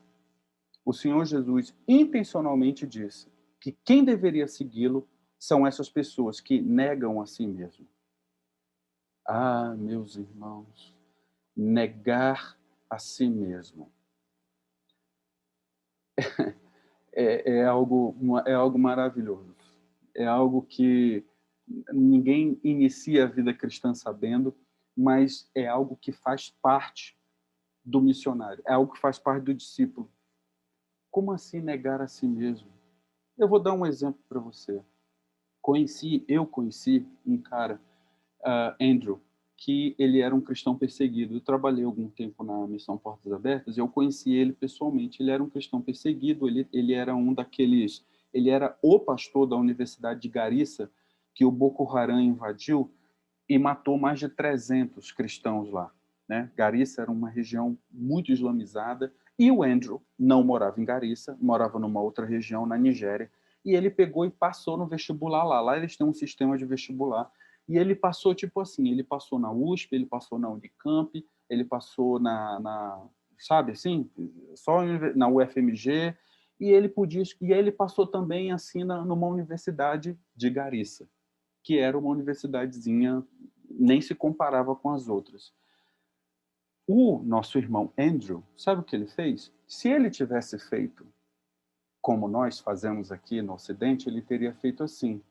O Senhor Jesus intencionalmente disse que quem deveria segui-lo são essas pessoas que negam a si mesmo. Ah, meus irmãos, negar a si mesmo é algo maravilhoso. É algo que ninguém inicia a vida cristã sabendo, mas é algo que faz parte do missionário, é algo que faz parte do discípulo. Como assim negar a si mesmo? Eu vou dar um exemplo para você. Eu conheci um cara, Andrew, que ele era um cristão perseguido. Eu trabalhei algum tempo na Missão Portas Abertas e eu conheci ele pessoalmente. Ele era um cristão perseguido, ele era um daqueles... Ele era o pastor da Universidade de Garissa, que o Boko Haram invadiu e matou mais de 300 cristãos lá. Né? Garissa era uma região muito islamizada e o Andrew não morava em Garissa, morava numa outra região, na Nigéria, e ele pegou e passou no vestibular lá. Lá eles têm um sistema de vestibular. E ele passou tipo assim, ele passou na USP, ele passou na Unicamp, ele passou sabe assim, só na UFMG, e ele passou também assim numa universidade de Garissa, que era uma universidadezinha, nem se comparava com as outras. O nosso irmão Andrew, sabe o que ele fez? Se ele tivesse feito como nós fazemos aqui no Ocidente, ele teria feito assim,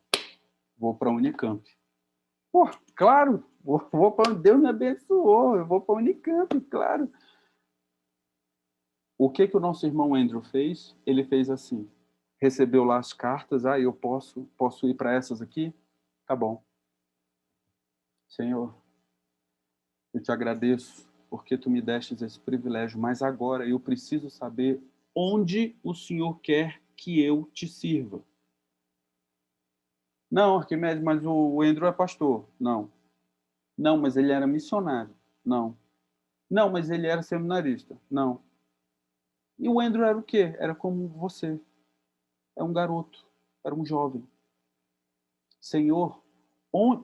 vou para a Unicamp. Pô, claro, vou para Deus me abençoou, eu vou para a Unicamp, claro. O que o nosso irmão Andrew fez? Ele fez assim, recebeu lá as cartas, eu posso ir para essas aqui? Tá bom. Senhor, eu te agradeço porque tu me destes esse privilégio, mas agora eu preciso saber onde o Senhor quer que eu te sirva. Não, Arquimedes, mas o Andrew é pastor. Não. Não, mas ele era missionário. Não. Não, mas ele era seminarista. Não. E o Andrew era o quê? Era como você. É um garoto. Era um jovem. Senhor,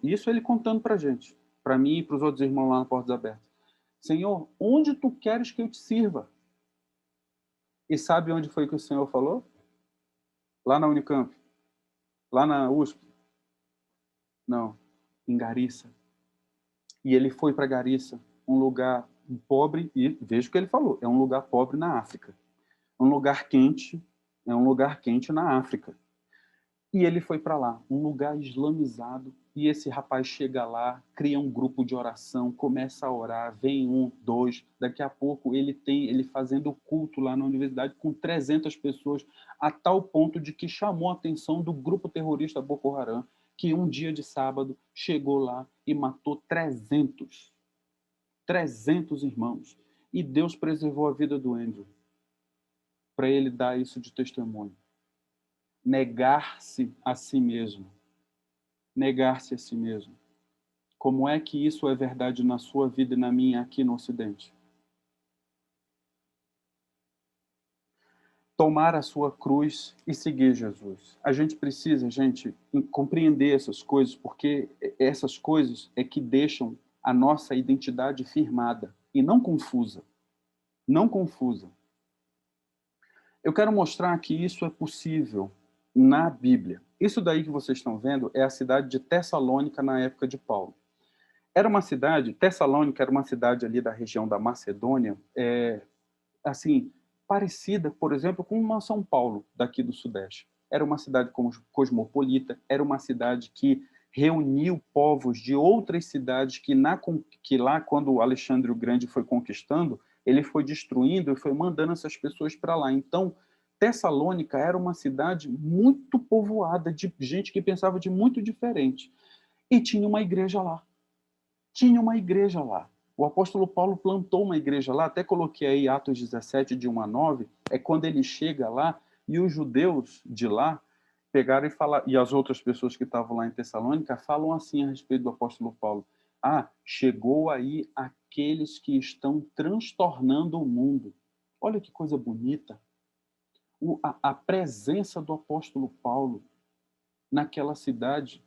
isso ele contando para gente. Para mim e para os outros irmãos lá na Portas Abertas. Senhor, onde tu queres que eu te sirva? E sabe onde foi que o Senhor falou? Lá na Unicamp. Lá na USP. Não. Em Garissa. E ele foi para Garissa, um lugar pobre, e veja o que ele falou, é um lugar pobre na África. Um lugar quente, é um lugar quente na África. E ele foi para lá, um lugar islamizado, e esse rapaz chega lá, cria um grupo de oração, começa a orar, vem um, dois, daqui a pouco ele fazendo culto lá na universidade com 300 pessoas, a tal ponto de que chamou a atenção do grupo terrorista Boko Haram, que um dia de sábado chegou lá e matou 300 irmãos. E Deus preservou a vida do Andrew para ele dar isso de testemunho. Negar-se a si mesmo. Negar-se a si mesmo. Como é que isso é verdade na sua vida e na minha aqui no Ocidente? tomar a sua cruz e seguir Jesus. A gente precisa, gente, compreender essas coisas, porque essas coisas é que deixam a nossa identidade firmada e não confusa. Não confusa. Eu quero mostrar que isso é possível na Bíblia. Isso daí que vocês estão vendo é a cidade de Tessalônica na época de Paulo. Era uma cidade, Tessalônica era uma cidade ali da região da Macedônia, assim, parecida, por exemplo, com uma São Paulo daqui do Sudeste. Era uma cidade cosmopolita, era uma cidade que reuniu povos de outras cidades que lá, quando Alexandre o Grande foi conquistando, ele foi destruindo e foi mandando essas pessoas para lá. Então, Tessalônica era uma cidade muito povoada de gente que pensava de muito diferente. E tinha uma igreja lá. Tinha uma igreja lá. O apóstolo Paulo plantou uma igreja lá, até coloquei aí Atos 17, de 1 a 9, é quando ele chega lá e os judeus de lá pegaram e falaram, e as outras pessoas que estavam lá em Tessalônica falam assim a respeito do apóstolo Paulo: chegou aí aqueles que estão transtornando o mundo. Olha que coisa bonita. A presença do apóstolo Paulo naquela cidade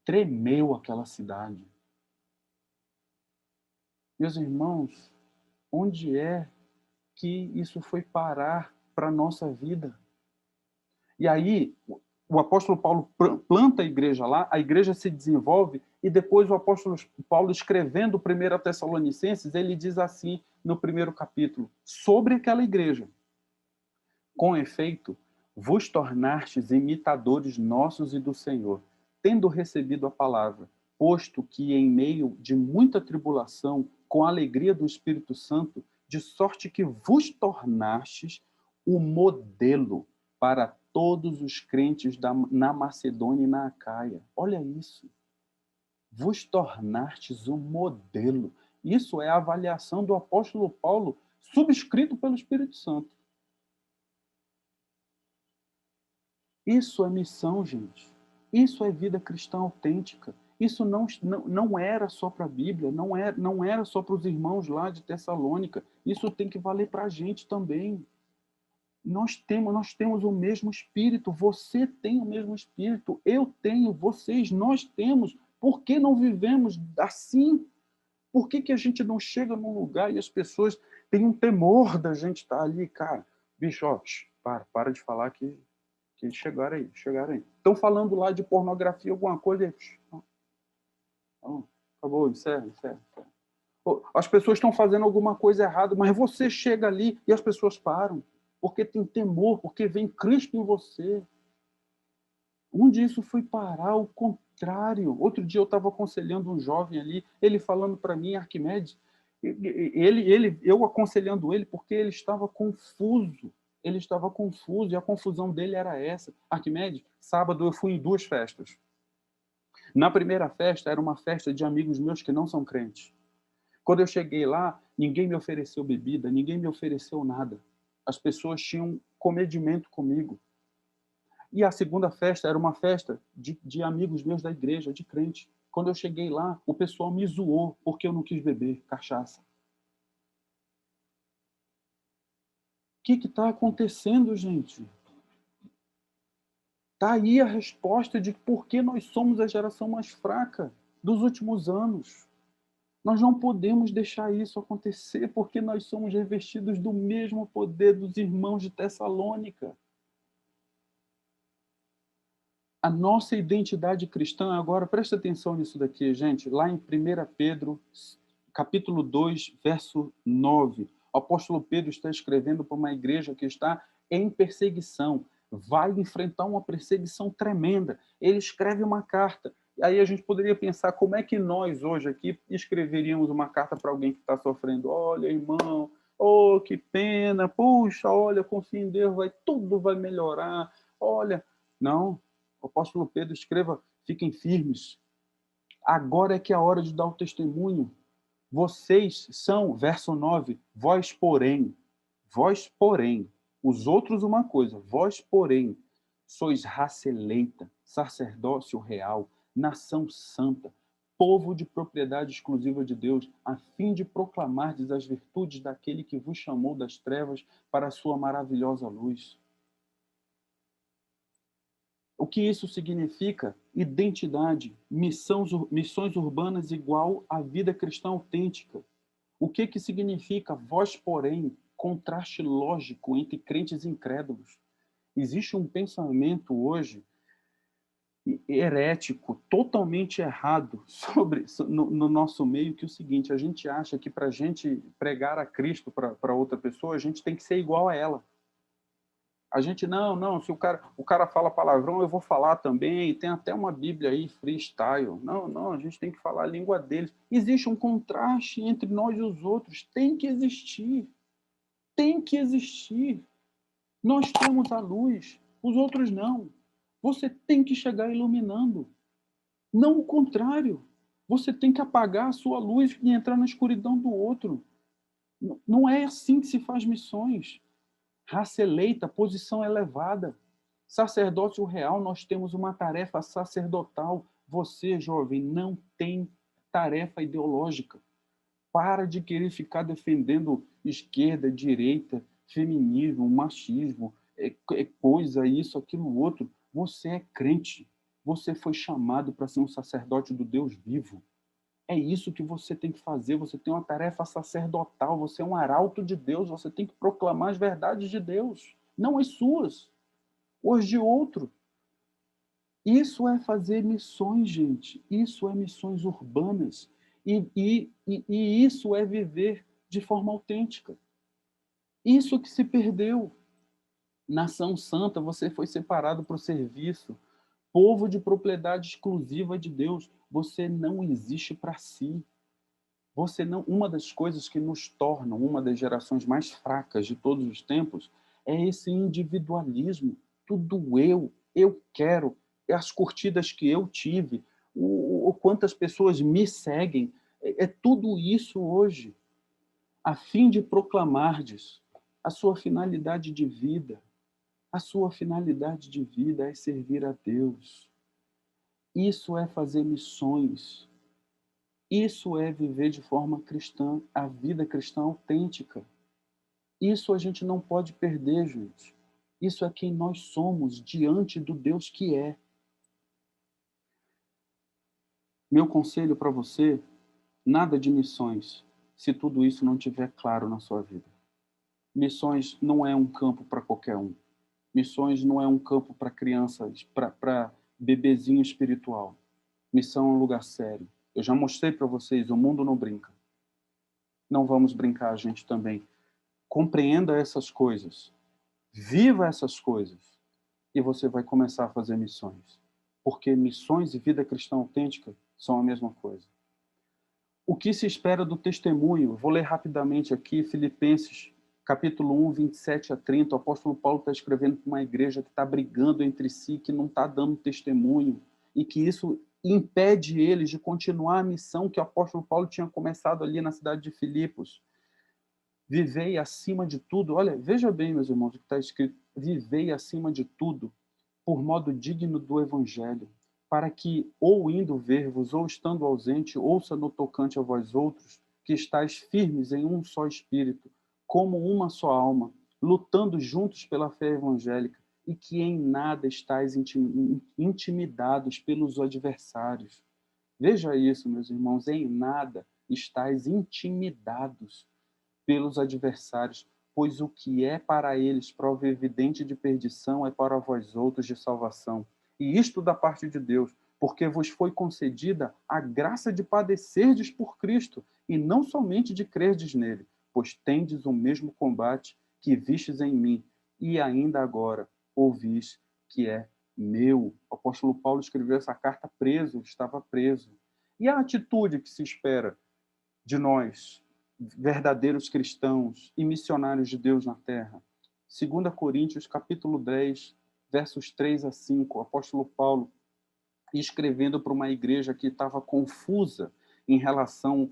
tremeu aquela cidade. Meus irmãos, onde é que isso foi parar para a nossa vida? E aí, o apóstolo Paulo planta a igreja lá, a igreja se desenvolve, e depois o apóstolo Paulo, escrevendo o 1 Tessalonicenses, ele diz assim, no primeiro capítulo, sobre aquela igreja: com efeito, vos tornastes imitadores nossos e do Senhor, tendo recebido a palavra, posto que em meio de muita tribulação, com a alegria do Espírito Santo, de sorte que vos tornastes o modelo para todos os crentes na Macedônia e na Acaia. Olha isso. Vos tornastes o modelo. Isso é a avaliação do apóstolo Paulo, subscrito pelo Espírito Santo. Isso é missão, gente. Isso é vida cristã autêntica. Isso não era só para a Bíblia, não era só para os irmãos lá de Tessalônica. Isso tem que valer para a gente também. Nós temos o mesmo Espírito. Você tem o mesmo Espírito. Eu tenho, vocês, nós temos. Por que não vivemos assim? Por que a gente não chega num lugar e as pessoas têm um temor da gente estar ali? Cara, bicho, ó, para de falar que chegaram aí. Estão falando lá de pornografia, alguma coisa. Acabou, encerra. As pessoas estão fazendo alguma coisa errada, mas você chega ali e as pessoas param, porque tem temor, porque vem Cristo em você. Onde isso foi parar? O contrário. Outro dia eu estava aconselhando um jovem ali, ele falando para mim, Arquimedes, eu aconselhando ele porque ele estava confuso. Ele estava confuso e a confusão dele era essa. Arquimedes, sábado eu fui em 2 festas. Na primeira festa era uma festa de amigos meus que não são crentes. Quando eu cheguei lá, ninguém me ofereceu bebida, ninguém me ofereceu nada. As pessoas tinham comedimento comigo. E a segunda festa era uma festa de amigos meus da igreja, de crente. Quando eu cheguei lá, o pessoal me zoou porque eu não quis beber cachaça. O que está acontecendo, gente? Está aí a resposta de por que nós somos a geração mais fraca dos últimos anos. Nós não podemos deixar isso acontecer porque nós somos revestidos do mesmo poder dos irmãos de Tessalônica. A nossa identidade cristã, agora, presta atenção nisso daqui, gente, lá em 1 Pedro, capítulo 2, verso 9, o apóstolo Pedro está escrevendo para uma igreja que está em perseguição, vai enfrentar uma perseguição tremenda. Ele escreve uma carta. Aí a gente poderia pensar como é que nós, hoje aqui, escreveríamos uma carta para alguém que está sofrendo. Olha, irmão, oh, que pena, puxa, olha, confia em Deus, tudo vai melhorar. Olha, não, o apóstolo Pedro escreva, fiquem firmes. Agora é que é a hora de dar o testemunho. Vocês são, verso 9, vós porém, os outros uma coisa, vós porém, sois raça eleita, sacerdócio real, nação santa, povo de propriedade exclusiva de Deus, a fim de proclamardes as virtudes daquele que vos chamou das trevas para a sua maravilhosa luz. O que isso significa? Identidade, missões urbanas igual à vida cristã autêntica. O que significa vós, porém, contraste lógico entre crentes e incrédulos? Existe um pensamento hoje herético, totalmente errado no nosso meio, que é o seguinte: a gente acha que para a gente pregar a Cristo para outra pessoa, a gente tem que ser igual a ela. A gente, não, se o cara fala palavrão, eu vou falar também, tem até uma Bíblia aí, freestyle. Não, a gente tem que falar a língua deles. Existe um contraste entre nós e os outros, tem que existir. Tem que existir. Nós temos a luz, os outros não. Você tem que chegar iluminando. Não o contrário. Você tem que apagar a sua luz e entrar na escuridão do outro. Não é assim que se faz missões. Raça eleita, posição elevada. Sacerdócio real, nós temos uma tarefa sacerdotal. Você, jovem, não tem tarefa ideológica. Para de querer ficar defendendo esquerda, direita, feminismo, machismo, coisa, isso, aquilo, outro. Você é crente. Você foi chamado para ser um sacerdote do Deus vivo. É isso que você tem que fazer. Você tem uma tarefa sacerdotal. Você é um arauto de Deus. Você tem que proclamar as verdades de Deus, não as suas, ou as de outro. Isso é fazer missões, gente. Isso é missões urbanas. E isso é viver de forma autêntica. Isso que se perdeu. Nação santa, você foi separado para o serviço. Povo de propriedade exclusiva de Deus. Você não existe para si. Você não. Uma das coisas que nos tornam uma das gerações mais fracas de todos os tempos é esse individualismo. Tudo eu quero, as curtidas que eu tive, o quantas pessoas me seguem, é tudo isso hoje, a fim de proclamardes a sua finalidade de vida. A sua finalidade de vida é servir a Deus. Isso é fazer missões. Isso é viver de forma cristã, a vida cristã autêntica. Isso a gente não pode perder, gente. Isso é quem nós somos diante do Deus que é. Meu conselho para você, nada de missões, se tudo isso não estiver claro na sua vida. Missões não é um campo para qualquer um. Missões não é um campo para crianças, para bebezinho espiritual. Missão é um lugar sério. Eu já mostrei para vocês, o mundo não brinca. Não vamos brincar a gente também. Compreenda essas coisas. Viva essas coisas. E você vai começar a fazer missões. Porque missões e vida cristã autêntica são a mesma coisa. O que se espera do testemunho? Vou ler rapidamente aqui, Filipenses, capítulo 1, 27 a 30. O apóstolo Paulo está escrevendo para uma igreja que está brigando entre si, que não está dando testemunho, e que isso impede eles de continuar a missão que o apóstolo Paulo tinha começado ali na cidade de Filipos. Vivei acima de tudo. Olha, veja bem, meus irmãos, o que está escrito. Vivei acima de tudo, por modo digno do evangelho, para que, ou indo ver-vos, ou estando ausente, ouça no tocante a vós outros, que estáis firmes em um só espírito, como uma só alma, lutando juntos pela fé evangélica, e que em nada estáis intimidados pelos adversários. Veja isso, meus irmãos, em nada estáis intimidados pelos adversários, pois o que é para eles prova evidente de perdição é para vós outros de salvação. E isto da parte de Deus, porque vos foi concedida a graça de padecerdes por Cristo, e não somente de crerdes nele, pois tendes o mesmo combate que vistes em mim, e ainda agora ouvis que é meu. O apóstolo Paulo escreveu essa carta preso, estava preso. E a atitude que se espera de nós, verdadeiros cristãos e missionários de Deus na terra? 2 Coríntios, capítulo 10, versos 3 a 5, o apóstolo Paulo escrevendo para uma igreja que estava confusa em relação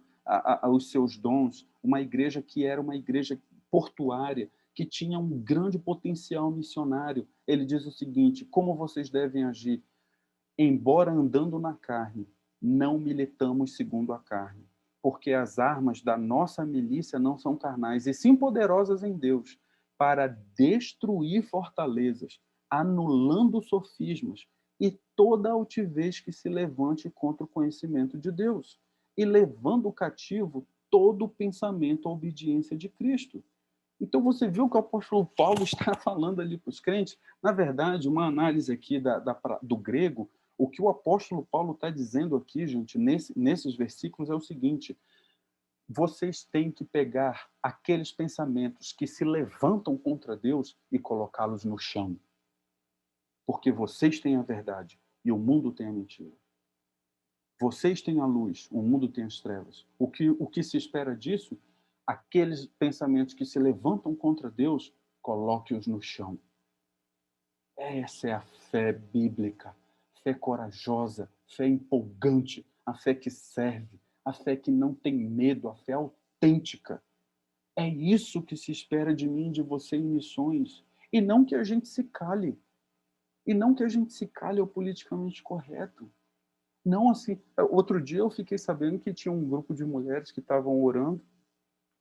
aos seus dons, uma igreja que era uma igreja portuária, que tinha um grande potencial missionário. Ele diz o seguinte: como vocês devem agir? Embora andando na carne, não militamos segundo a carne, porque as armas da nossa milícia não são carnais, e sim poderosas em Deus, para destruir fortalezas, anulando sofismas e toda altivez que se levante contra o conhecimento de Deus, e levando cativo todo o pensamento à obediência de Cristo. Então você viu que o apóstolo Paulo está falando ali para os crentes? Na verdade, uma análise aqui do grego, o que o apóstolo Paulo está dizendo aqui, gente, nesses versículos é o seguinte: vocês têm que pegar aqueles pensamentos que se levantam contra Deus e colocá-los no chão. Porque vocês têm a verdade e o mundo tem a mentira. Vocês têm a luz, o mundo tem as trevas. O que se espera disso? Aqueles pensamentos que se levantam contra Deus, coloque-os no chão. Essa é a fé bíblica, fé corajosa, fé empolgante, a fé que serve, a fé que não tem medo, a fé autêntica. É isso que se espera de mim e de você em missões. E não que a gente se cale. E não que a gente se cale ao politicamente correto. Não assim. Outro dia eu fiquei sabendo que tinha um grupo de mulheres que estavam orando,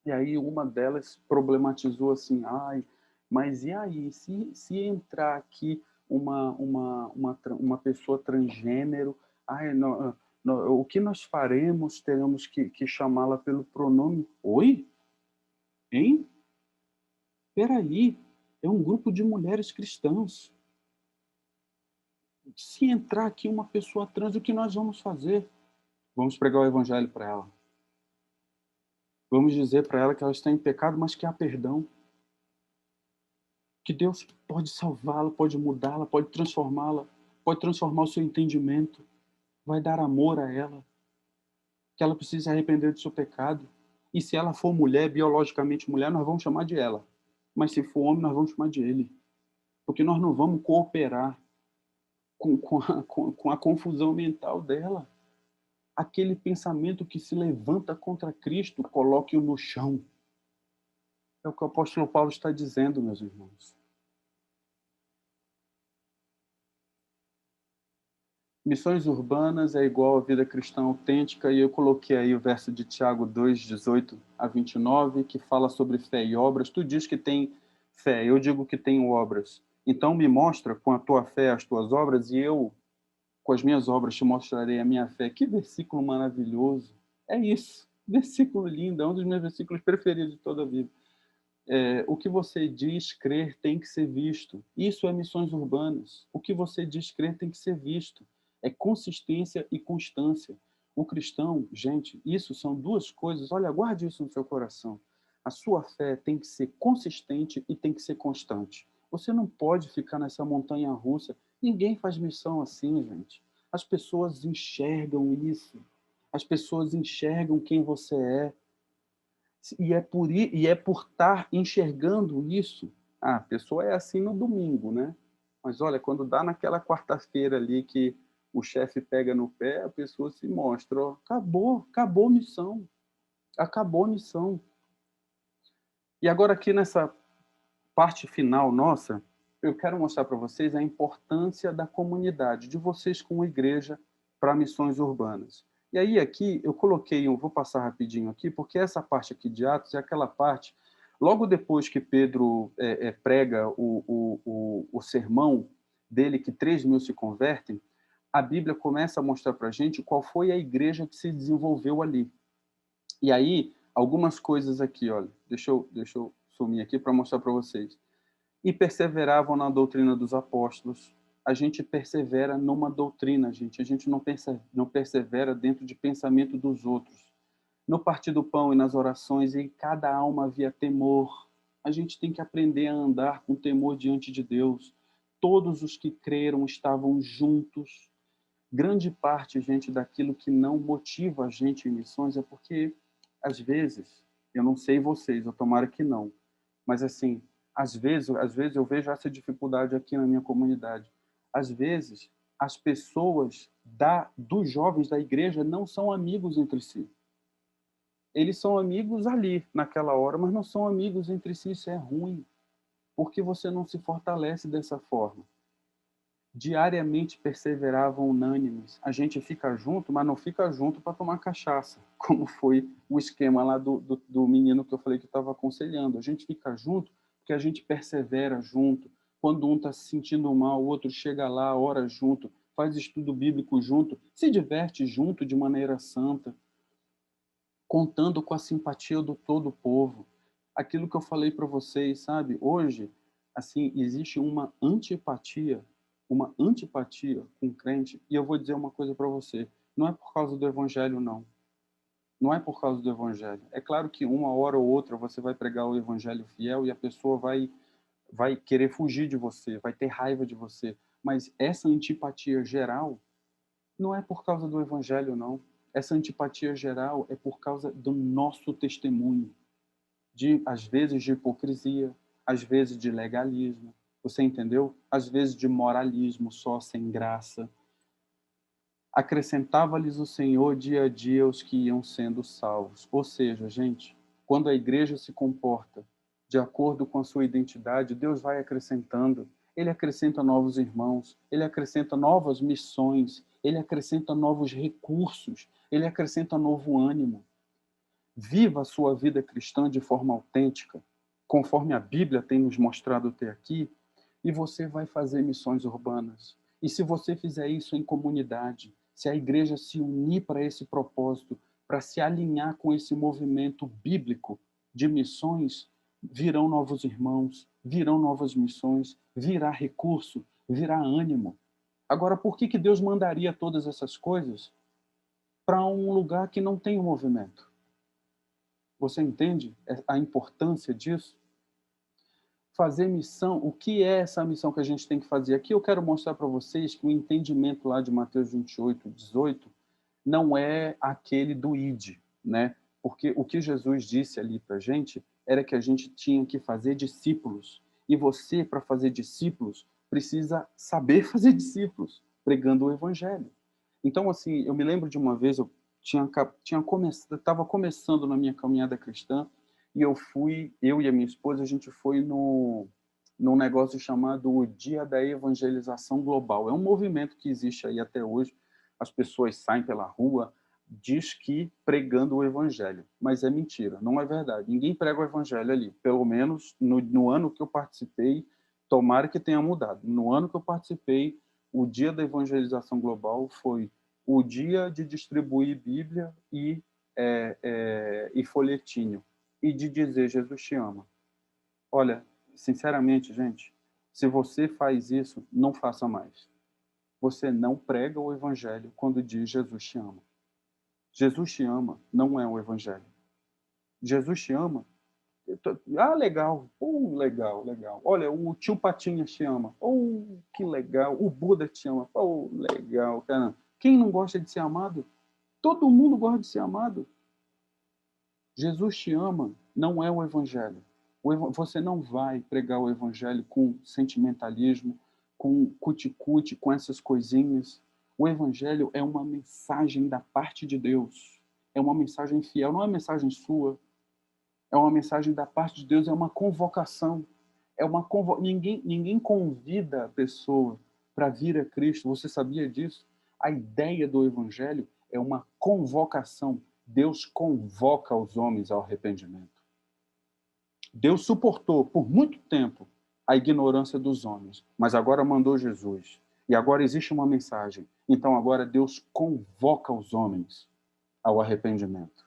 e aí uma delas problematizou assim: ai, mas e aí, se entrar aqui uma pessoa transgênero, ai, o que nós faremos? Teremos que chamá-la pelo pronome. Oi? Hein? Peraí, é um grupo de mulheres cristãs. Se entrar aqui uma pessoa trans, o que nós vamos fazer? Vamos pregar o evangelho para ela. Vamos dizer para ela que ela está em pecado, mas que há perdão. Que Deus pode salvá-la, pode mudá-la, pode transformar o seu entendimento, vai dar amor a ela, que ela precisa se arrepender do seu pecado. E se ela for mulher, biologicamente mulher, nós vamos chamar de ela. Mas se for homem, nós vamos chamar de ele. Porque nós não vamos cooperar com a confusão mental dela. Aquele pensamento que se levanta contra Cristo, coloque-o no chão. É o que o apóstolo Paulo está dizendo, meus irmãos. Missões urbanas é igual à vida cristã autêntica, e eu coloquei aí o verso de Tiago 2, 18 a 29, que fala sobre fé e obras. Tu diz que tem fé, eu digo que tenho obras. Então me mostra com a tua fé as tuas obras, e eu, com as minhas obras, te mostrarei a minha fé. Que versículo maravilhoso! É isso, versículo lindo, é um dos meus versículos preferidos de toda a vida. O que você diz crer tem que ser visto. Isso é missões urbanas. O que você diz crer tem que ser visto. É consistência e constância. O cristão, gente, isso são duas coisas. Olha, guarde isso no seu coração. A sua fé tem que ser consistente e tem que ser constante. Você não pode ficar nessa montanha russa. Ninguém faz missão assim, gente. As pessoas enxergam isso. As pessoas enxergam quem você é. E é por estar enxergando isso. A pessoa é assim no domingo, né? Mas olha, quando dá naquela quarta-feira ali que o chefe pega no pé, a pessoa se mostra, ó, acabou a missão. Acabou a missão. E agora aqui nessa parte final nossa, eu quero mostrar para vocês a importância da comunidade, de vocês com a igreja para missões urbanas. E aí aqui eu coloquei, vou passar rapidinho aqui, porque essa parte aqui de Atos é aquela parte, logo depois que Pedro prega o sermão dele, que 3.000 se convertem, a Bíblia começa a mostrar para a gente qual foi a igreja que se desenvolveu ali. E aí, algumas coisas aqui, olha, deixa eu sumir aqui para mostrar para vocês. E perseveravam na doutrina dos apóstolos. A gente persevera numa doutrina, gente. A gente não persevera dentro de pensamento dos outros. No partir do pão e nas orações, em cada alma havia temor. A gente tem que aprender a andar com temor diante de Deus. Todos os que creram estavam juntos. Grande parte, gente, daquilo que não motiva a gente em missões é porque, às vezes, eu não sei vocês, eu tomara que não, mas assim, às vezes eu vejo essa dificuldade aqui na minha comunidade. Às vezes, as pessoas dos jovens da igreja não são amigos entre si. Eles são amigos ali, naquela hora, mas não são amigos entre si. Isso é ruim, porque você não se fortalece dessa forma. Diariamente perseveravam unânimes. A gente fica junto, mas não fica junto para tomar cachaça, como foi o esquema lá do menino que eu falei que estava aconselhando. A gente fica junto porque a gente persevera junto. Quando um está se sentindo mal, o outro chega lá, ora junto. faz estudo bíblico junto, se diverte junto de maneira santa, contando com a simpatia do todo o povo. Aquilo que eu falei para vocês, sabe? Hoje, assim, existe uma antipatia com o crente, e eu vou dizer uma coisa para você, não é por causa do evangelho, não. Não é por causa do evangelho. É claro que uma hora ou outra você vai pregar o evangelho fiel e a pessoa vai querer fugir de você, vai ter raiva de você, mas essa antipatia geral não é por causa do evangelho, não. Essa antipatia geral é por causa do nosso testemunho, às vezes de hipocrisia, às vezes de legalismo, você entendeu? Às vezes de moralismo só, sem graça. Acrescentava-lhes o Senhor dia a dia os que iam sendo salvos. Ou seja, gente, quando a igreja se comporta de acordo com a sua identidade, Deus vai acrescentando. Ele acrescenta novos irmãos, ele acrescenta novas missões, ele acrescenta novos recursos, ele acrescenta novo ânimo. Viva a sua vida cristã de forma autêntica, conforme a Bíblia tem nos mostrado até aqui, e você vai fazer missões urbanas. E se você fizer isso em comunidade, se a igreja se unir para esse propósito, para se alinhar com esse movimento bíblico de missões, virão novos irmãos, virão novas missões, virá recurso, virá ânimo. Agora, por que Deus mandaria todas essas coisas para um lugar que não tem um movimento? Você entende a importância disso? Fazer missão, o que é essa missão que a gente tem que fazer? Aqui eu quero mostrar para vocês que o entendimento lá de Mateus 28, 18, não é aquele do id, né? Porque o que Jesus disse ali para a gente era que a gente tinha que fazer discípulos. E você, para fazer discípulos, precisa saber fazer discípulos, pregando o evangelho. Então, assim, eu me lembro de uma vez, eu estava começando na minha caminhada cristã, e eu e a minha esposa, a gente foi num negócio chamado o Dia da Evangelização Global. É um movimento que existe aí até hoje. As pessoas saem pela rua, diz que pregando o evangelho, mas é mentira, não é verdade. Ninguém prega o evangelho ali, pelo menos no ano que eu participei, tomara que tenha mudado. No ano que eu participei, o Dia da Evangelização Global foi o dia de distribuir Bíblia e folhetinho, e de dizer Jesus te ama. Olha, sinceramente, gente, se você faz isso, não faça mais. Você não prega o evangelho quando diz Jesus te ama. Jesus te ama não é o evangelho. Jesus te ama. Ah, legal. Legal, legal. Olha, o tio Patinhas te ama. Que legal. O Buda te ama. Legal, cara. Quem não gosta de ser amado? Todo mundo gosta de ser amado. Jesus te ama não é o evangelho. Você não vai pregar o evangelho com sentimentalismo, com cuticute, com essas coisinhas. O evangelho é uma mensagem da parte de Deus. É uma mensagem fiel, não é uma mensagem sua. É uma mensagem da parte de Deus, é uma convocação. Ninguém convida a pessoa para vir a Cristo. Você sabia disso? A ideia do evangelho é uma convocação. Deus convoca os homens ao arrependimento. Deus suportou por muito tempo a ignorância dos homens, mas agora mandou Jesus. E agora existe uma mensagem. Então agora Deus convoca os homens ao arrependimento.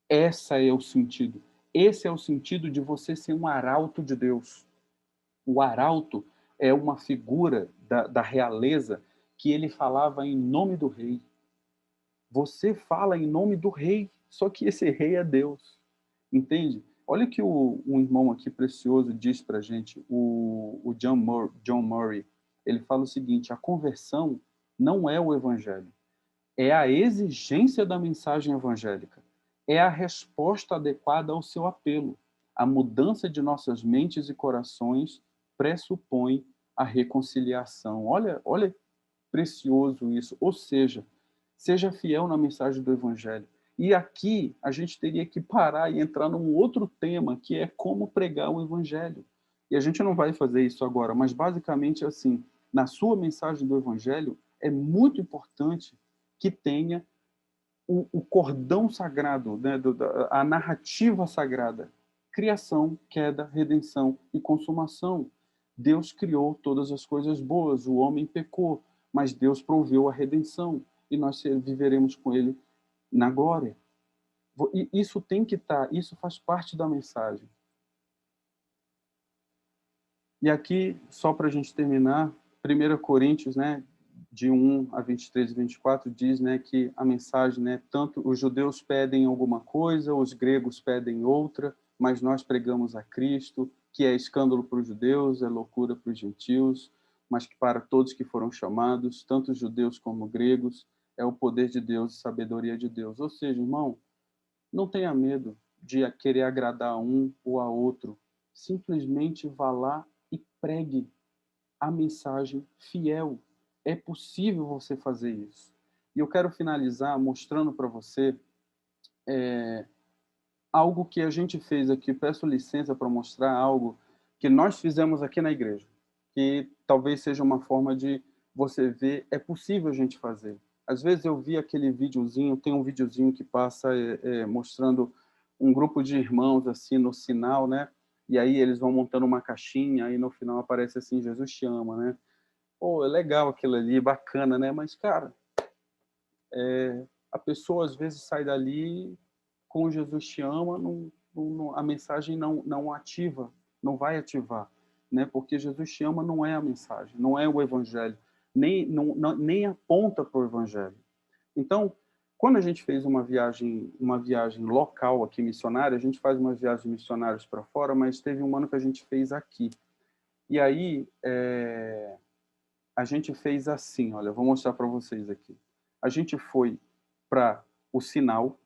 Esse é o sentido. Esse é o sentido de você ser um arauto de Deus. O arauto é uma figura da realeza que ele falava em nome do rei. Você fala em nome do rei, só que esse rei é Deus. Entende? Olha o que um irmão aqui precioso diz para a gente, o John Murray. Ele fala o seguinte: a conversão não é o evangelho, é a exigência da mensagem evangélica. É a resposta adequada ao seu apelo. A mudança de nossas mentes e corações pressupõe a reconciliação. Olha, precioso isso. Ou seja, seja fiel na mensagem do evangelho. E aqui a gente teria que parar e entrar num outro tema, que é como pregar o evangelho. E a gente não vai fazer isso agora, mas basicamente assim, na sua mensagem do evangelho, é muito importante que tenha o cordão sagrado, né, a narrativa sagrada. Criação, queda, redenção e consumação. Deus criou todas as coisas boas, o homem pecou, mas Deus proveu a redenção e nós viveremos com ele na glória. E isso tem que estar, isso faz parte da mensagem. E aqui, só para a gente terminar, 1 Coríntios, né, de 1 a 23 e 24, diz, né, que a mensagem, né, tanto os judeus pedem alguma coisa, os gregos pedem outra, mas nós pregamos a Cristo, que é escândalo para os judeus, é loucura para os gentios, mas que para todos que foram chamados, tanto os judeus como gregos, é o poder de Deus e sabedoria de Deus. Ou seja, irmão, não tenha medo de querer agradar a um ou a outro. Simplesmente vá lá e pregue a mensagem fiel. É possível você fazer isso. E eu quero finalizar mostrando para você algo que a gente fez aqui. Peço licença para mostrar algo que nós fizemos aqui na igreja, que talvez seja uma forma de você ver, é possível a gente fazer. Às vezes eu vi aquele videozinho, tem um videozinho que passa mostrando um grupo de irmãos assim no sinal, né? E aí eles vão montando uma caixinha, aí no final aparece assim, Jesus te ama, né? Pô, é legal aquilo ali, bacana, né? Mas, cara, a pessoa às vezes sai dali com Jesus te ama, a mensagem não ativa, não vai ativar, né? Porque Jesus te ama não é a mensagem, não é o evangelho, nem aponta para o evangelho. Então, quando a gente fez uma viagem local aqui missionária, a gente faz umas viagens missionárias para fora, mas teve um ano que a gente fez aqui. E aí, a gente fez assim, olha, eu vou mostrar para vocês aqui. A gente foi para o Sinal,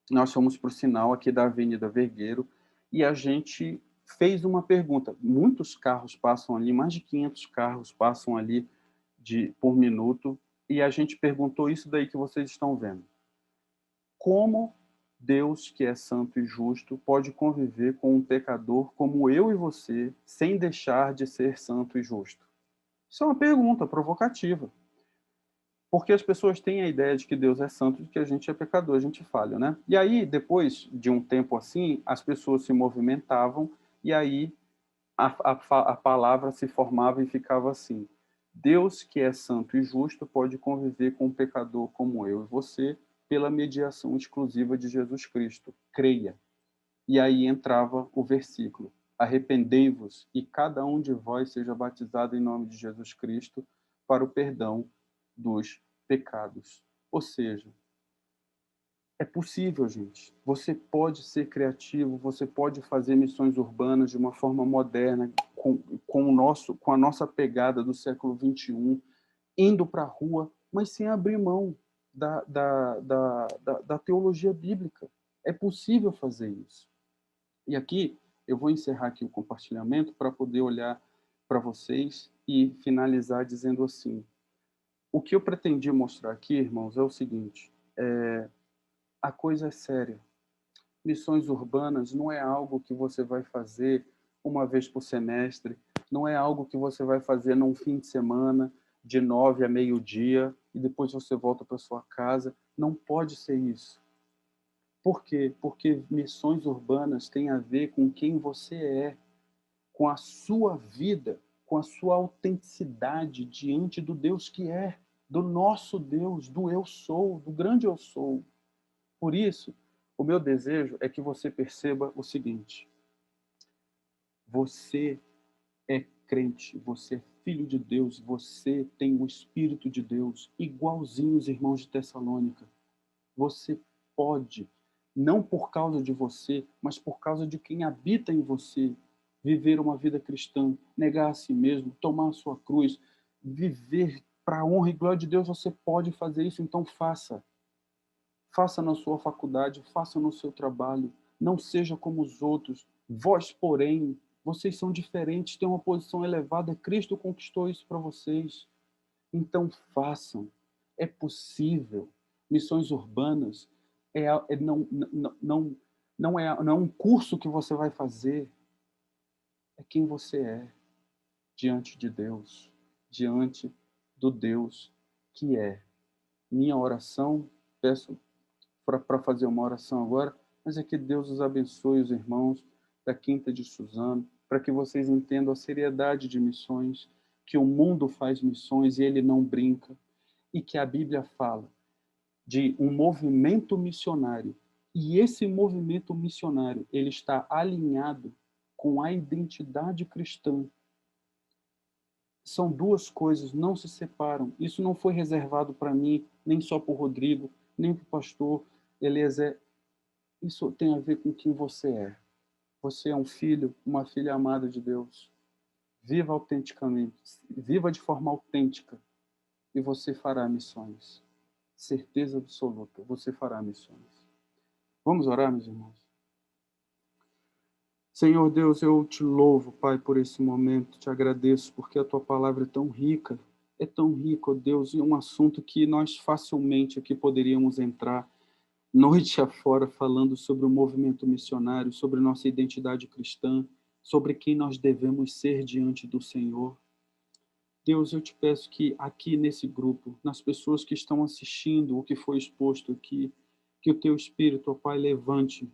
nós fomos para o Sinal aqui da Avenida Vergueiro e a gente fez uma pergunta. Muitos carros passam ali, mais de 500 carros passam ali por minuto, e a gente perguntou isso daí que vocês estão vendo. Como Deus, que é santo e justo, pode conviver com um pecador como eu e você, sem deixar de ser santo e justo? Isso é uma pergunta provocativa. Porque as pessoas têm a ideia de que Deus é santo, de que a gente é pecador, a gente falha, né? E aí, depois de um tempo assim, as pessoas se movimentavam e aí a palavra se formava e ficava assim: Deus, que é santo e justo, pode conviver com um pecador como eu e você pela mediação exclusiva de Jesus Cristo. Creia. E aí entrava o versículo: arrependei-vos e cada um de vós seja batizado em nome de Jesus Cristo para o perdão dos pecados. Ou seja, é possível, gente. Você pode ser criativo, você pode fazer missões urbanas de uma forma moderna, com a nossa pegada do século XXI, indo para a rua, mas sem abrir mão da teologia bíblica. É possível fazer isso. E aqui eu vou encerrar aqui o compartilhamento para poder olhar para vocês e finalizar dizendo assim: o que eu pretendi mostrar aqui, irmãos, é o seguinte: a coisa é séria. Missões urbanas não é algo que você vai fazer uma vez por semestre, não é algo que você vai fazer num fim de semana, de 9 a meio-dia, e depois você volta para sua casa. Não pode ser isso. Por quê? Porque missões urbanas têm a ver com quem você é, com a sua vida, com a sua autenticidade diante do Deus que é, do nosso Deus, do eu sou, do grande eu sou. Por isso, o meu desejo é que você perceba o seguinte: você é crente, você é filho de Deus, você tem o Espírito de Deus, igualzinho os irmãos de Tessalônica. Você pode, não por causa de você, mas por causa de quem habita em você, viver uma vida cristã, negar a si mesmo, tomar a sua cruz, viver para a honra e glória de Deus. Você pode fazer isso, então faça. Faça na sua faculdade, faça no seu trabalho. Não seja como os outros. Vós, porém, vocês são diferentes, têm uma posição elevada. Cristo conquistou isso para vocês. Então façam. É possível. Missões urbanas não é um curso que você vai fazer. É quem você é diante de Deus, diante do Deus que é. Minha oração, peço para fazer uma oração agora, mas é que Deus os abençoe, os irmãos da Quinta de Suzano, para que vocês entendam a seriedade de missões, que o mundo faz missões e ele não brinca, e que a Bíblia fala de um movimento missionário. E esse movimento missionário, ele está alinhado com a identidade cristã. São duas coisas, não se separam. Isso não foi reservado para mim, nem só para o Rodrigo, nem para o pastor Eliezer. Isso tem a ver com quem você é. Você é um filho, uma filha amada de Deus. Viva autenticamente, viva de forma autêntica e você fará missões. Certeza absoluta, você fará missões. Vamos orar, meus irmãos? Senhor Deus, eu te louvo, Pai, por esse momento, te agradeço porque a tua palavra é tão rica, ó Deus, e um assunto que nós facilmente aqui poderíamos entrar noite afora falando sobre o movimento missionário, sobre nossa identidade cristã, sobre quem nós devemos ser diante do Senhor. Deus, eu te peço que aqui nesse grupo, nas pessoas que estão assistindo o que foi exposto aqui, que o teu Espírito, ó Pai, levante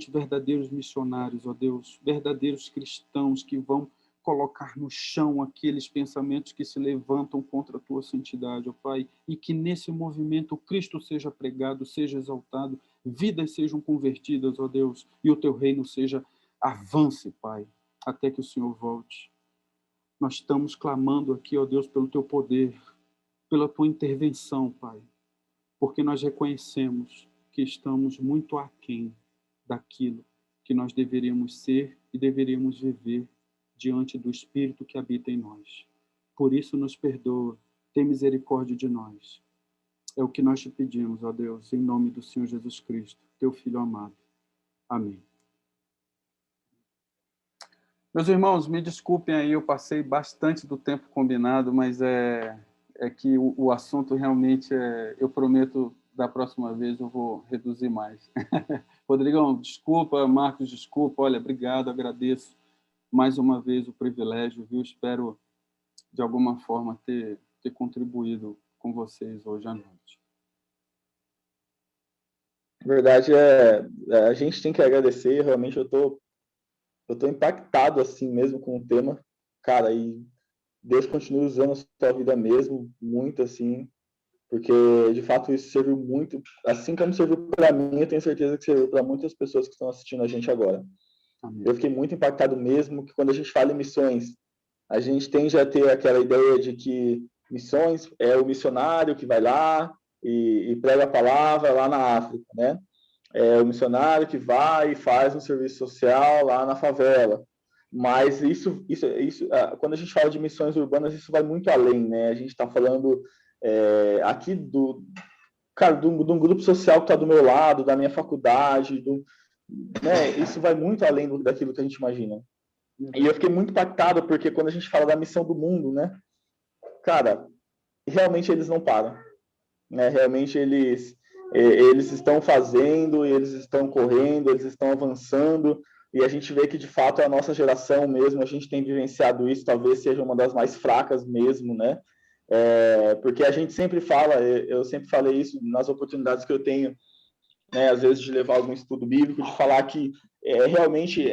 verdadeiros missionários, ó Deus, verdadeiros cristãos que vão colocar no chão aqueles pensamentos que se levantam contra a tua santidade, ó Pai, e que nesse movimento Cristo seja pregado, seja exaltado, vidas sejam convertidas, ó Deus, e o teu reino avance, Pai, até que o Senhor volte. Nós estamos clamando aqui, ó Deus, pelo teu poder, pela tua intervenção, Pai, porque nós reconhecemos que estamos muito aquém daquilo que nós deveríamos ser e deveríamos viver diante do Espírito que habita em nós. Por isso nos perdoa, tem misericórdia de nós. É o que nós te pedimos, ó Deus, em nome do Senhor Jesus Cristo, teu Filho amado. Amém. Meus irmãos, me desculpem aí, eu passei bastante do tempo combinado, mas é que o assunto realmente eu prometo, da próxima vez eu vou reduzir mais. Rodrigão, desculpa, Marcos, desculpa, olha, obrigado, agradeço mais uma vez o privilégio, viu? Espero, de alguma forma, ter contribuído com vocês hoje à noite. Na verdade, a gente tem que agradecer, realmente eu tô impactado assim mesmo com o tema, cara, e Deus continue usando a sua vida mesmo, muito assim, porque de fato isso serviu muito, assim como serviu para mim, eu tenho certeza que serviu para muitas pessoas que estão assistindo a gente agora. Amém. Eu fiquei muito impactado mesmo, que quando a gente fala em missões, a gente tende a ter aquela ideia de que missões é o missionário que vai lá e prega a palavra lá na África, né? É o missionário que vai e faz um serviço social lá na favela. Mas isso, quando a gente fala de missões urbanas, isso vai muito além, né? A gente está falando aqui de um grupo social que está do meu lado, da minha faculdade, né? Isso vai muito além daquilo que a gente imagina. E eu fiquei muito impactado porque quando a gente fala da missão do mundo, né? Cara, realmente eles não param, né? Realmente eles estão fazendo, eles estão correndo, eles estão avançando, e a gente vê que de fato a nossa geração mesmo, a gente tem vivenciado isso, talvez seja uma das mais fracas mesmo, né? Porque a gente sempre fala, eu sempre falei isso nas oportunidades que eu tenho, né, às vezes de levar algum estudo bíblico, de falar que realmente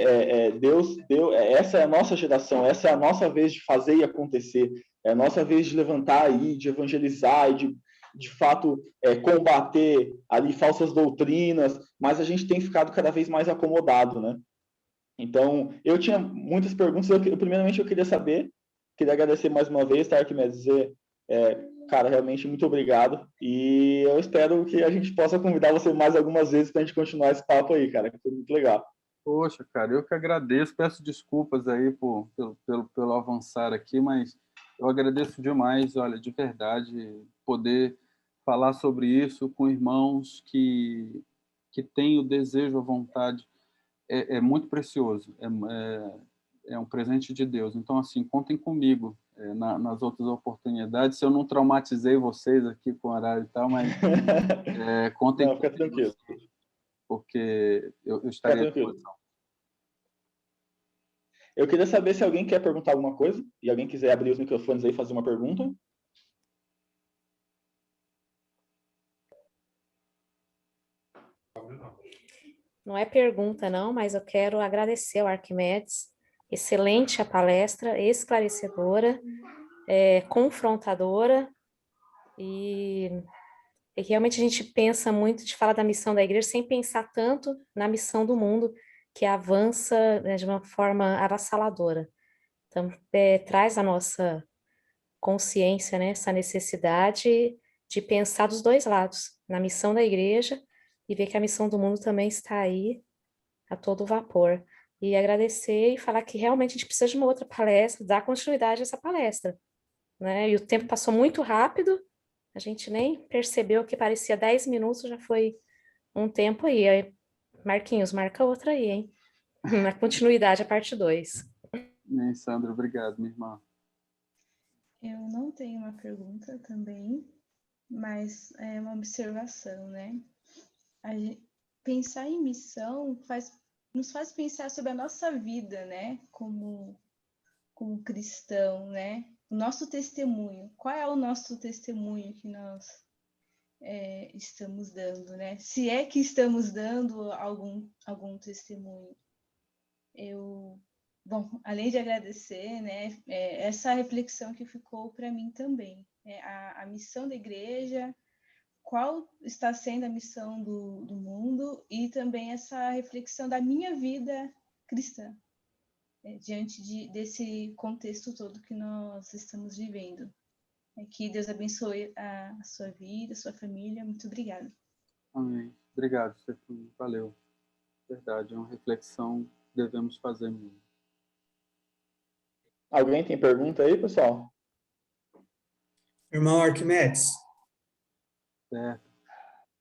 Deus deu, essa é a nossa geração, essa é a nossa vez de fazer e acontecer, é a nossa vez de levantar aí, de evangelizar e de fato combater ali falsas doutrinas, mas a gente tem ficado cada vez mais acomodado, né? Então, eu tinha muitas perguntas, primeiramente eu queria saber, queria agradecer mais uma vez, tá, Arquimedes, dizer, cara, realmente muito obrigado, e eu espero que a gente possa convidar você mais algumas vezes para a gente continuar esse papo aí, cara, que foi muito legal. Poxa, cara, eu que agradeço, peço desculpas aí pelo avançar aqui, mas eu agradeço demais, olha, de verdade, poder falar sobre isso com irmãos que têm o desejo, a vontade, é muito precioso, é um presente de Deus. Então, assim, contem comigo nas outras oportunidades. Se eu não traumatizei vocês aqui com o horário e tal, mas contem não, fica comigo, tranquilo. Assim, porque eu estarei à disposição. Eu queria saber se alguém quer perguntar alguma coisa, e alguém quiser abrir os microfones aí e fazer uma pergunta. Não é pergunta, não, mas eu quero agradecer ao Arquimedes excelente a palestra, esclarecedora, confrontadora, e realmente a gente pensa muito de falar da missão da igreja sem pensar tanto na missão do mundo, que avança, né, de uma forma avassaladora. Então, traz a nossa consciência, né, essa necessidade de pensar dos dois lados, na missão da igreja e ver que a missão do mundo também está aí a todo vapor. E agradecer e falar que realmente a gente precisa de uma outra palestra, dar continuidade a essa palestra, né? E o tempo passou muito rápido, a gente nem percebeu que parecia 10 minutos, já foi um tempo aí. Aí, Marquinhos, marca outra aí, hein? Na continuidade, a parte 2. Sandra, obrigado, minha irmã. Eu não tenho uma pergunta também, mas é uma observação, né? Pensar em missão nos faz pensar sobre a nossa vida, né? Como cristão, né? O nosso testemunho. Qual é o nosso testemunho que nós estamos dando, né? Se é que estamos dando algum testemunho. Bom, além de agradecer, né? Essa reflexão que ficou para mim também. A missão da igreja, qual está sendo a missão do mundo, e também essa reflexão da minha vida cristã, diante desse contexto todo que nós estamos vivendo. Que Deus abençoe a sua vida, a sua família. Muito obrigada. Amém. Obrigado, Stefano. Valeu. Verdade, é uma reflexão que devemos fazer mesmo. Alguém tem pergunta aí, pessoal? Irmão Arquimedes. Certo.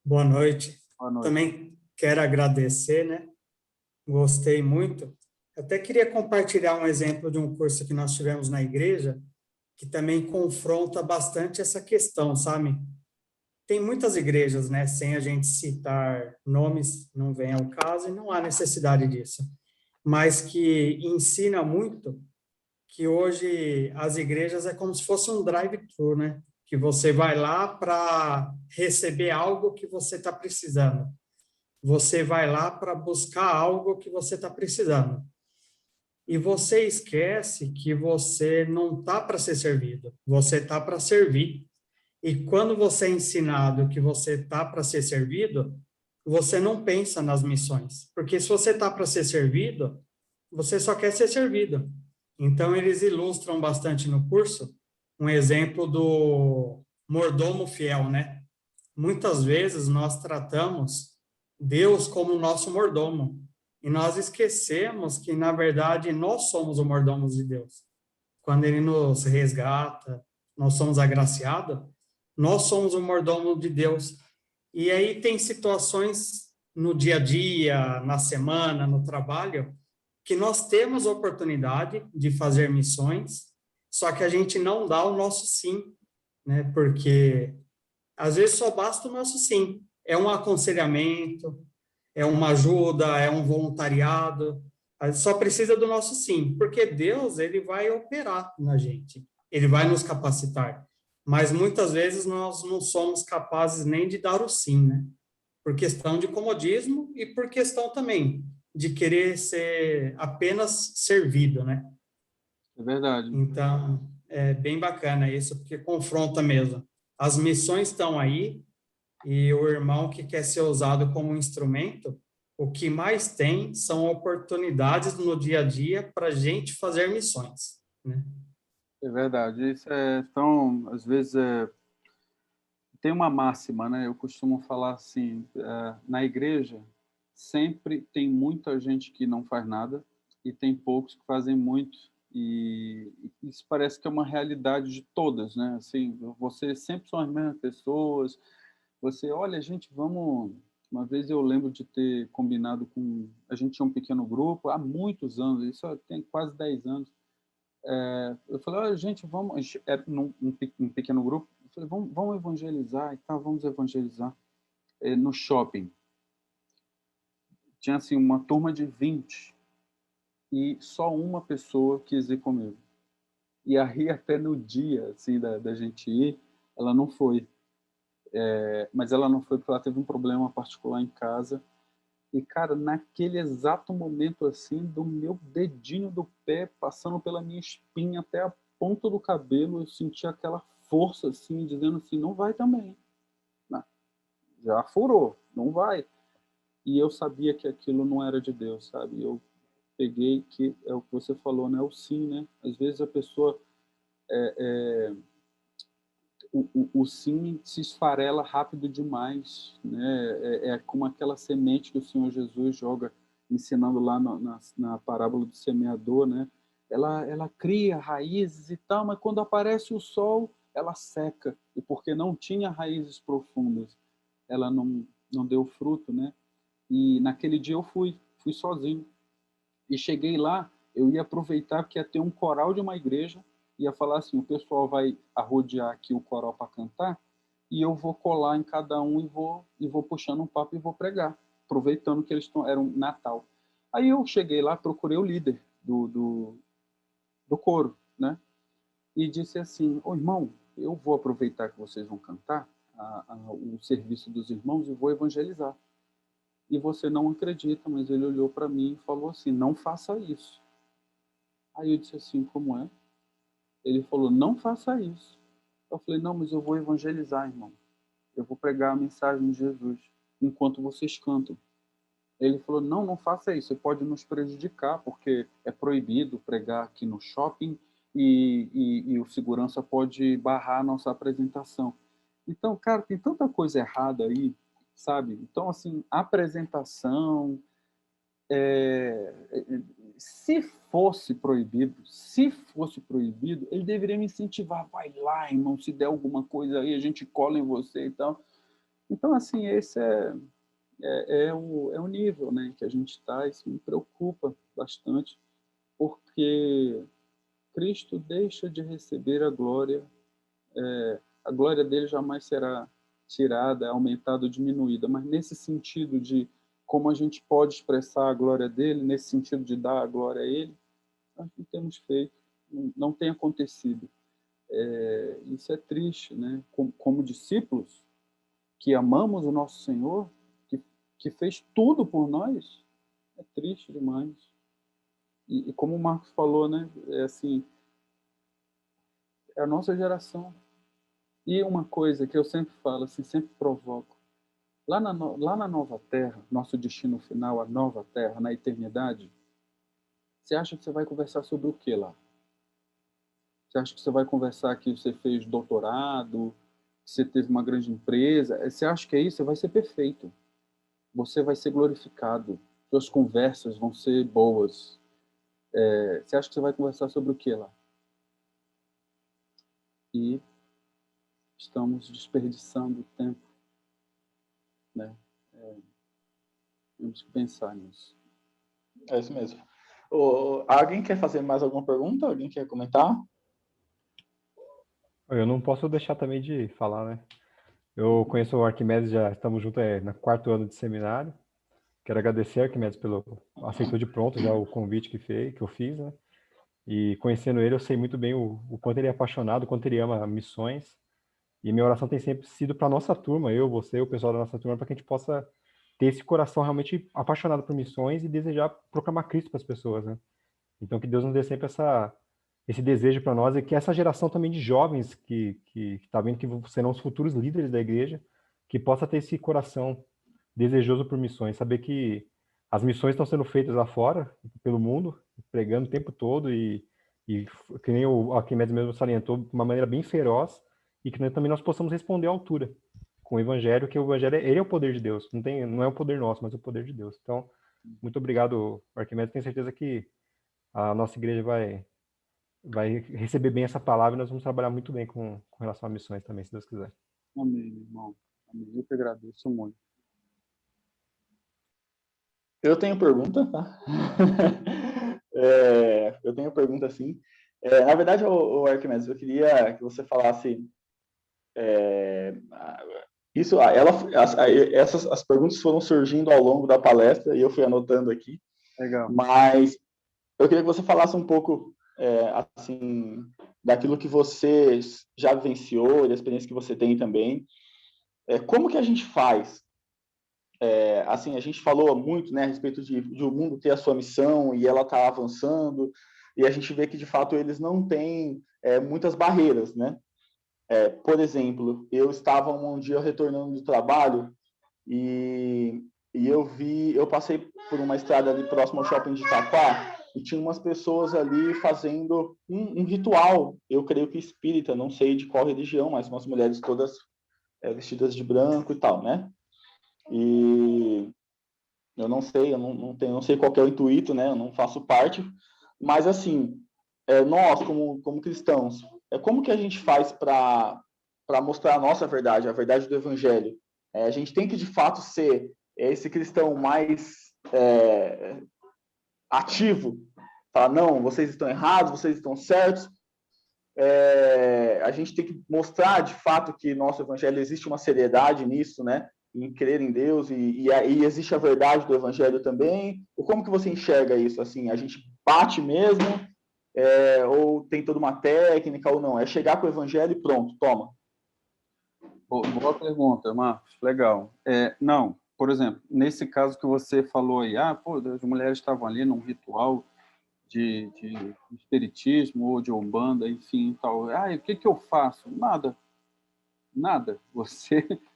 Boa noite. Boa noite. Também quero agradecer, né? Gostei muito. Até queria compartilhar um exemplo de um curso que nós tivemos na igreja, que também confronta bastante essa questão, sabe? Tem muitas igrejas, né? Sem a gente citar nomes, não vem ao caso e não há necessidade disso. Mas que ensina muito que hoje as igrejas é como se fosse um drive-thru, né? Que você vai lá para receber algo que você está precisando. Você vai lá para buscar algo que você está precisando. E você esquece que você não está para ser servido, você está para servir. E quando você é ensinado que você está para ser servido, você não pensa nas missões. Porque se você está para ser servido, você só quer ser servido. Então, eles ilustram bastante no curso um exemplo do mordomo fiel, né? Muitas vezes nós tratamos Deus como nosso mordomo e nós esquecemos que, na verdade, nós somos o mordomo de Deus. Quando Ele nos resgata, nós somos agraciados, nós somos o mordomo de Deus. E aí tem situações no dia a dia, na semana, no trabalho, que nós temos oportunidade de fazer missões, só que a gente não dá o nosso sim, né? Porque às vezes só basta o nosso sim. É um aconselhamento, é uma ajuda, é um voluntariado. Só precisa do nosso sim, porque Deus, ele vai operar na gente. Ele vai nos capacitar. Mas muitas vezes nós não somos capazes nem de dar o sim, né? Por questão de comodismo e por questão também de querer ser apenas servido, né? É verdade. Então, é bem bacana isso, porque confronta mesmo. As missões estão aí e o irmão que quer ser usado como instrumento, o que mais tem são oportunidades no dia a dia para a gente fazer missões, né? É verdade. Isso é tão, às vezes, tem uma máxima, né? Eu costumo falar assim, na igreja sempre tem muita gente que não faz nada e tem poucos que fazem muito. E isso parece que é uma realidade de todas, né? Assim, você sempre são as mesmas pessoas. Você, olha, gente, vamos. Uma vez eu lembro de ter combinado com. A gente tinha um pequeno grupo há muitos anos, isso tem quase 10 anos. Eu falei, olha, gente, vamos. Era um pequeno grupo. Eu falei, vamos evangelizar e tal, vamos evangelizar no shopping. Tinha assim uma turma de 20 e só uma pessoa quis ir comigo. E aí até no dia assim da gente ir, ela não foi. Mas ela não foi porque ela teve um problema particular em casa E, cara, naquele exato momento, assim, do meu dedinho do pé, passando pela minha espinha até a ponta do cabelo, eu senti aquela força, assim, dizendo assim, não vai também. Não, já furou, não vai. E eu sabia que aquilo não era de Deus, sabe? Eu peguei, que é o que você falou, né? O sim, né? Às vezes a pessoa o sim se esfarela rápido demais, né? É como aquela semente que o Senhor Jesus joga, ensinando lá na parábola do semeador, né? Ela cria raízes e tal, mas quando aparece o sol, ela seca. E porque não tinha raízes profundas, ela não deu fruto, né? E naquele dia eu fui sozinho. E cheguei lá, eu ia aproveitar que ia ter um coral de uma igreja, ia falar assim, o pessoal vai arrodear aqui o coral para cantar, e eu vou colar em cada um e vou puxando um papo e vou pregar, aproveitando que era um Natal. Aí eu cheguei lá, procurei o líder do coro, né? E disse assim, ô irmão, eu vou aproveitar que vocês vão cantar o serviço dos irmãos e vou evangelizar. E você não acredita, mas ele olhou para mim e falou assim, não faça isso. Aí eu disse assim, como é? Ele falou, não faça isso. Eu falei, não, mas eu vou evangelizar, irmão. Eu vou pregar a mensagem de Jesus enquanto vocês cantam. Ele falou, não, não faça isso, você pode nos prejudicar, porque é proibido pregar aqui no shopping e o segurança pode barrar a nossa apresentação. Então, cara, tem tanta coisa errada aí, sabe? Então, assim, apresentação, se fosse proibido, ele deveria me incentivar, vai lá, irmão, se der alguma coisa aí, a gente cola em você e tal. Então, assim, esse é o nível, né, que a gente está. Isso me preocupa bastante, porque Cristo deixa de receber a glória dele jamais será tirada, aumentada ou diminuída, mas nesse sentido de como a gente pode expressar a glória dele, nesse sentido de dar a glória a ele, nós não temos feito, não tem acontecido. Isso é triste, né? Como discípulos que amamos o nosso Senhor, que fez tudo por nós, é triste demais. E como o Marcos falou, né? É assim, é a nossa geração. E uma coisa que eu sempre falo, assim, sempre provoco, lá na nova terra, nosso destino final, a nova terra, na eternidade, você acha que você vai conversar sobre o que lá? Você acha que você vai conversar que você fez doutorado, que você teve uma grande empresa? Você acha que é isso? Você vai ser perfeito. Você vai ser glorificado. Suas conversas vão ser boas. Você acha que você vai conversar sobre o que lá? E estamos desperdiçando tempo, né? Temos que pensar nisso. É isso mesmo. Alguém quer fazer mais alguma pergunta? Alguém quer comentar? Eu não posso deixar também de falar, né? Eu conheço o Arquimedes, já estamos juntos no 4º ano de seminário. Quero agradecer a Arquimedes pelo aceitou de pronto já o convite que eu fiz, né? E conhecendo ele, eu sei muito bem o quanto ele é apaixonado, o quanto ele ama missões. E minha oração tem sempre sido para nossa turma, eu, você, o pessoal da nossa turma, para que a gente possa ter esse coração realmente apaixonado por missões e desejar proclamar Cristo para as pessoas, né? Então que Deus nos dê sempre esse desejo para nós e que essa geração também de jovens que tá vendo que serão os futuros líderes da igreja, que possa ter esse coração desejoso por missões, saber que as missões estão sendo feitas lá fora, pelo mundo, pregando o tempo todo e que nem o Arquimedes mesmo salientou, de uma maneira bem feroz, e que também nós possamos responder à altura com o evangelho, que o evangelho ele é o poder de Deus, não é o poder nosso, mas o poder de Deus. Então, muito obrigado, Arquimedes, tenho certeza que a nossa igreja vai receber bem essa palavra e nós vamos trabalhar muito bem com relação a missões também, se Deus quiser. Amém, irmão. Amém. Eu que agradeço muito. Eu tenho pergunta, tá? Eu tenho pergunta, sim. Na verdade, o Arquimedes, eu queria que você falasse as perguntas foram surgindo ao longo da palestra e eu fui anotando aqui. Legal. Mas eu queria que você falasse um pouco, assim, daquilo que você já vivenciou, da experiência que você tem também. Como que a gente faz assim, a gente falou muito, né, a respeito de o mundo ter a sua missão e ela tá avançando, e a gente vê que, de fato, eles não têm muitas barreiras, né? Por exemplo, eu estava um dia retornando do trabalho e eu passei por uma estrada ali próximo ao shopping de Itaquá e tinha umas pessoas ali fazendo um ritual, eu creio que espírita, não sei de qual religião, mas umas mulheres todas vestidas de branco e tal, né? E eu não sei, eu não sei qual que é o intuito, né? Eu não faço parte, mas assim, nós como cristãos, como que a gente faz para mostrar a nossa verdade, a verdade do Evangelho? A gente tem que de fato ser esse cristão mais ativo, falar não, vocês estão errados, vocês estão certos. A gente tem que mostrar de fato que nosso Evangelho existe uma seriedade nisso, né? Em crer em Deus e existe a verdade do Evangelho também. Ou como que você enxerga isso? Assim, a gente bate mesmo? Ou tem toda uma técnica ou não? É chegar com o Evangelho e pronto, toma. Boa pergunta, Marcos. Legal. Não, por exemplo, nesse caso que você falou aí, as mulheres estavam ali num ritual de espiritismo ou de umbanda, enfim, tal. E o que eu faço? Nada.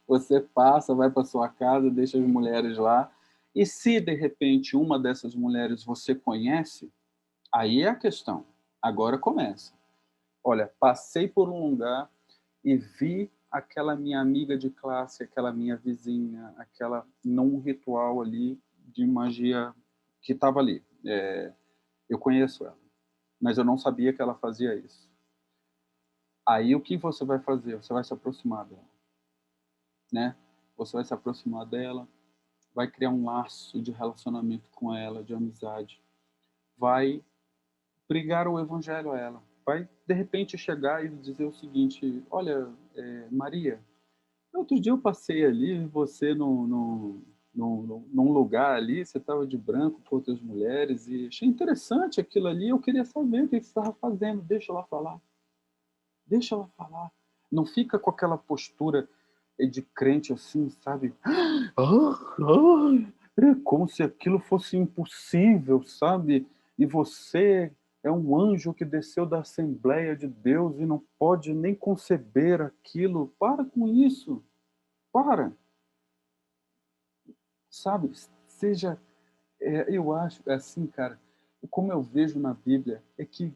Você passa, vai para sua casa, deixa as mulheres lá. E se de repente uma dessas mulheres você conhece, aí é a questão. Agora começa. Olha, passei por um lugar e vi aquela minha amiga de classe, aquela minha vizinha, aquela num ritual ali de magia que estava ali. Eu conheço ela, mas eu não sabia que ela fazia isso. Aí o que você vai fazer? Você vai se aproximar dela, né? Você vai se aproximar dela, vai criar um laço de relacionamento com ela, de amizade, vai pregar o evangelho a ela, vai de repente chegar e dizer o seguinte: olha, Maria, outro dia eu passei ali, você num lugar ali, você estava de branco com outras mulheres e achei interessante aquilo ali, eu queria saber o que você estava fazendo, deixa ela falar. Deixa ela falar. Não fica com aquela postura de crente assim, sabe? Como se aquilo fosse impossível, sabe? E você é um anjo que desceu da Assembleia de Deus e não pode nem conceber aquilo. Para com isso. Para. Sabe? Seja. Eu acho, assim, cara, como eu vejo na Bíblia, é que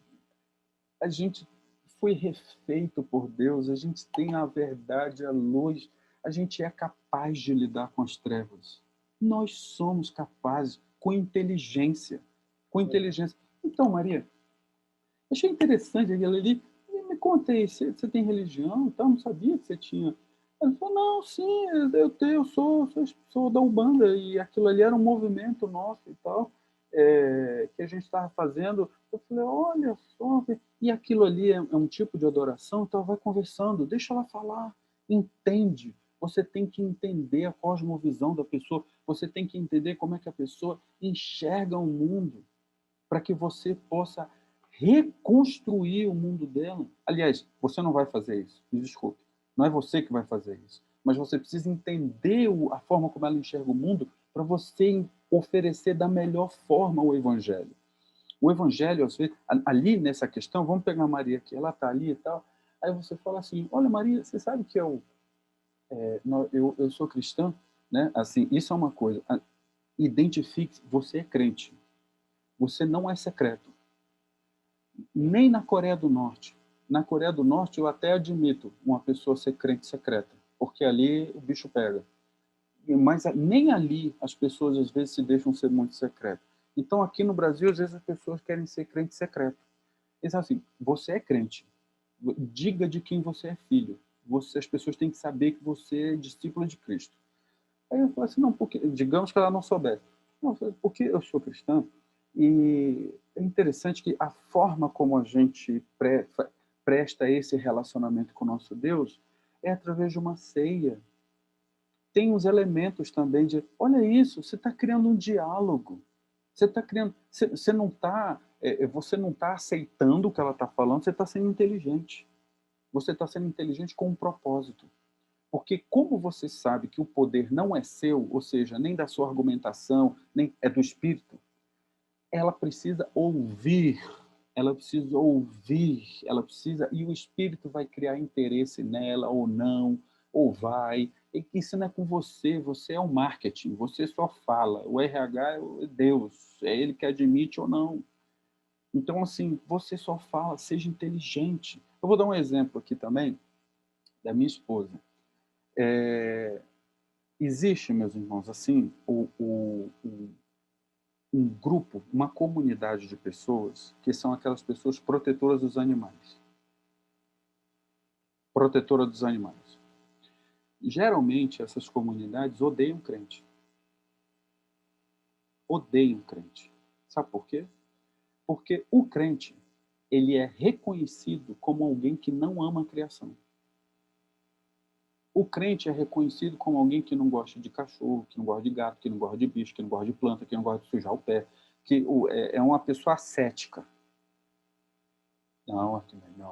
a gente foi refeito por Deus, a gente tem a verdade, a luz, a gente é capaz de lidar com as trevas. Nós somos capazes, com inteligência. Com inteligência. Então, Maria, achei interessante aquilo ali. Me conta aí, você tem religião? Então, não sabia que você tinha. Ela falou, não, sim, eu sou da Umbanda, e aquilo ali era um movimento nosso e tal, que a gente estava fazendo. Eu falei, olha só, e aquilo ali é um tipo de adoração, então vai conversando, deixa ela falar, entende. Você tem que entender a cosmovisão da pessoa, você tem que entender como é que a pessoa enxerga o mundo, para que você possa reconstruir o mundo dela. Aliás, você não vai fazer isso, me desculpe. Não é você que vai fazer isso. Mas você precisa entender a forma como ela enxerga o mundo para você oferecer da melhor forma o Evangelho. O Evangelho, às vezes, ali nessa questão, vamos pegar a Maria aqui, ela está ali e tal, aí você fala assim, olha Maria, você sabe que eu sou cristã? Né? Assim, isso é uma coisa. Identifique, você é crente. Você não é secreto. Nem na Coreia do Norte. Na Coreia do Norte, eu até admito uma pessoa ser crente secreta, porque ali o bicho pega. Mas nem ali as pessoas, às vezes, se deixam ser muito secretas. Então, aqui no Brasil, às vezes, as pessoas querem ser crente secreto. Eles assim, você é crente. Diga de quem você é filho. As pessoas têm que saber que você é discípulo de Cristo. Aí eu falei assim, não, porque, digamos que ela não soubesse. Não, porque eu sou cristã, e é interessante que a forma como a gente presta esse relacionamento com o nosso Deus é através de uma ceia. Tem os elementos também de, olha isso, você está criando um diálogo. Você está criando, você não está aceitando o que ela está falando, você está sendo inteligente. Você está sendo inteligente com um propósito. Porque como você sabe que o poder não é seu, ou seja, nem da sua argumentação, nem é do Espírito, ela precisa ouvir, ela precisa, e o Espírito vai criar interesse nela ou não, ou vai. E que isso não é com você, você é o marketing, você só fala. O RH é Deus, é ele que admite ou não. Então, assim, você só fala, seja inteligente. Eu vou dar um exemplo aqui também, da minha esposa. Existe, meus irmãos, assim, um grupo, uma comunidade de pessoas que são aquelas pessoas protetoras dos animais. Protetora dos animais. Geralmente, essas comunidades odeiam crente. Odeiam crente. Sabe por quê? Porque o crente, ele é reconhecido como alguém que não ama a criação. O crente é reconhecido como alguém que não gosta de cachorro, que não gosta de gato, que não gosta de bicho, que não gosta de planta, que não gosta de sujar o pé, que é uma pessoa ascética. Não,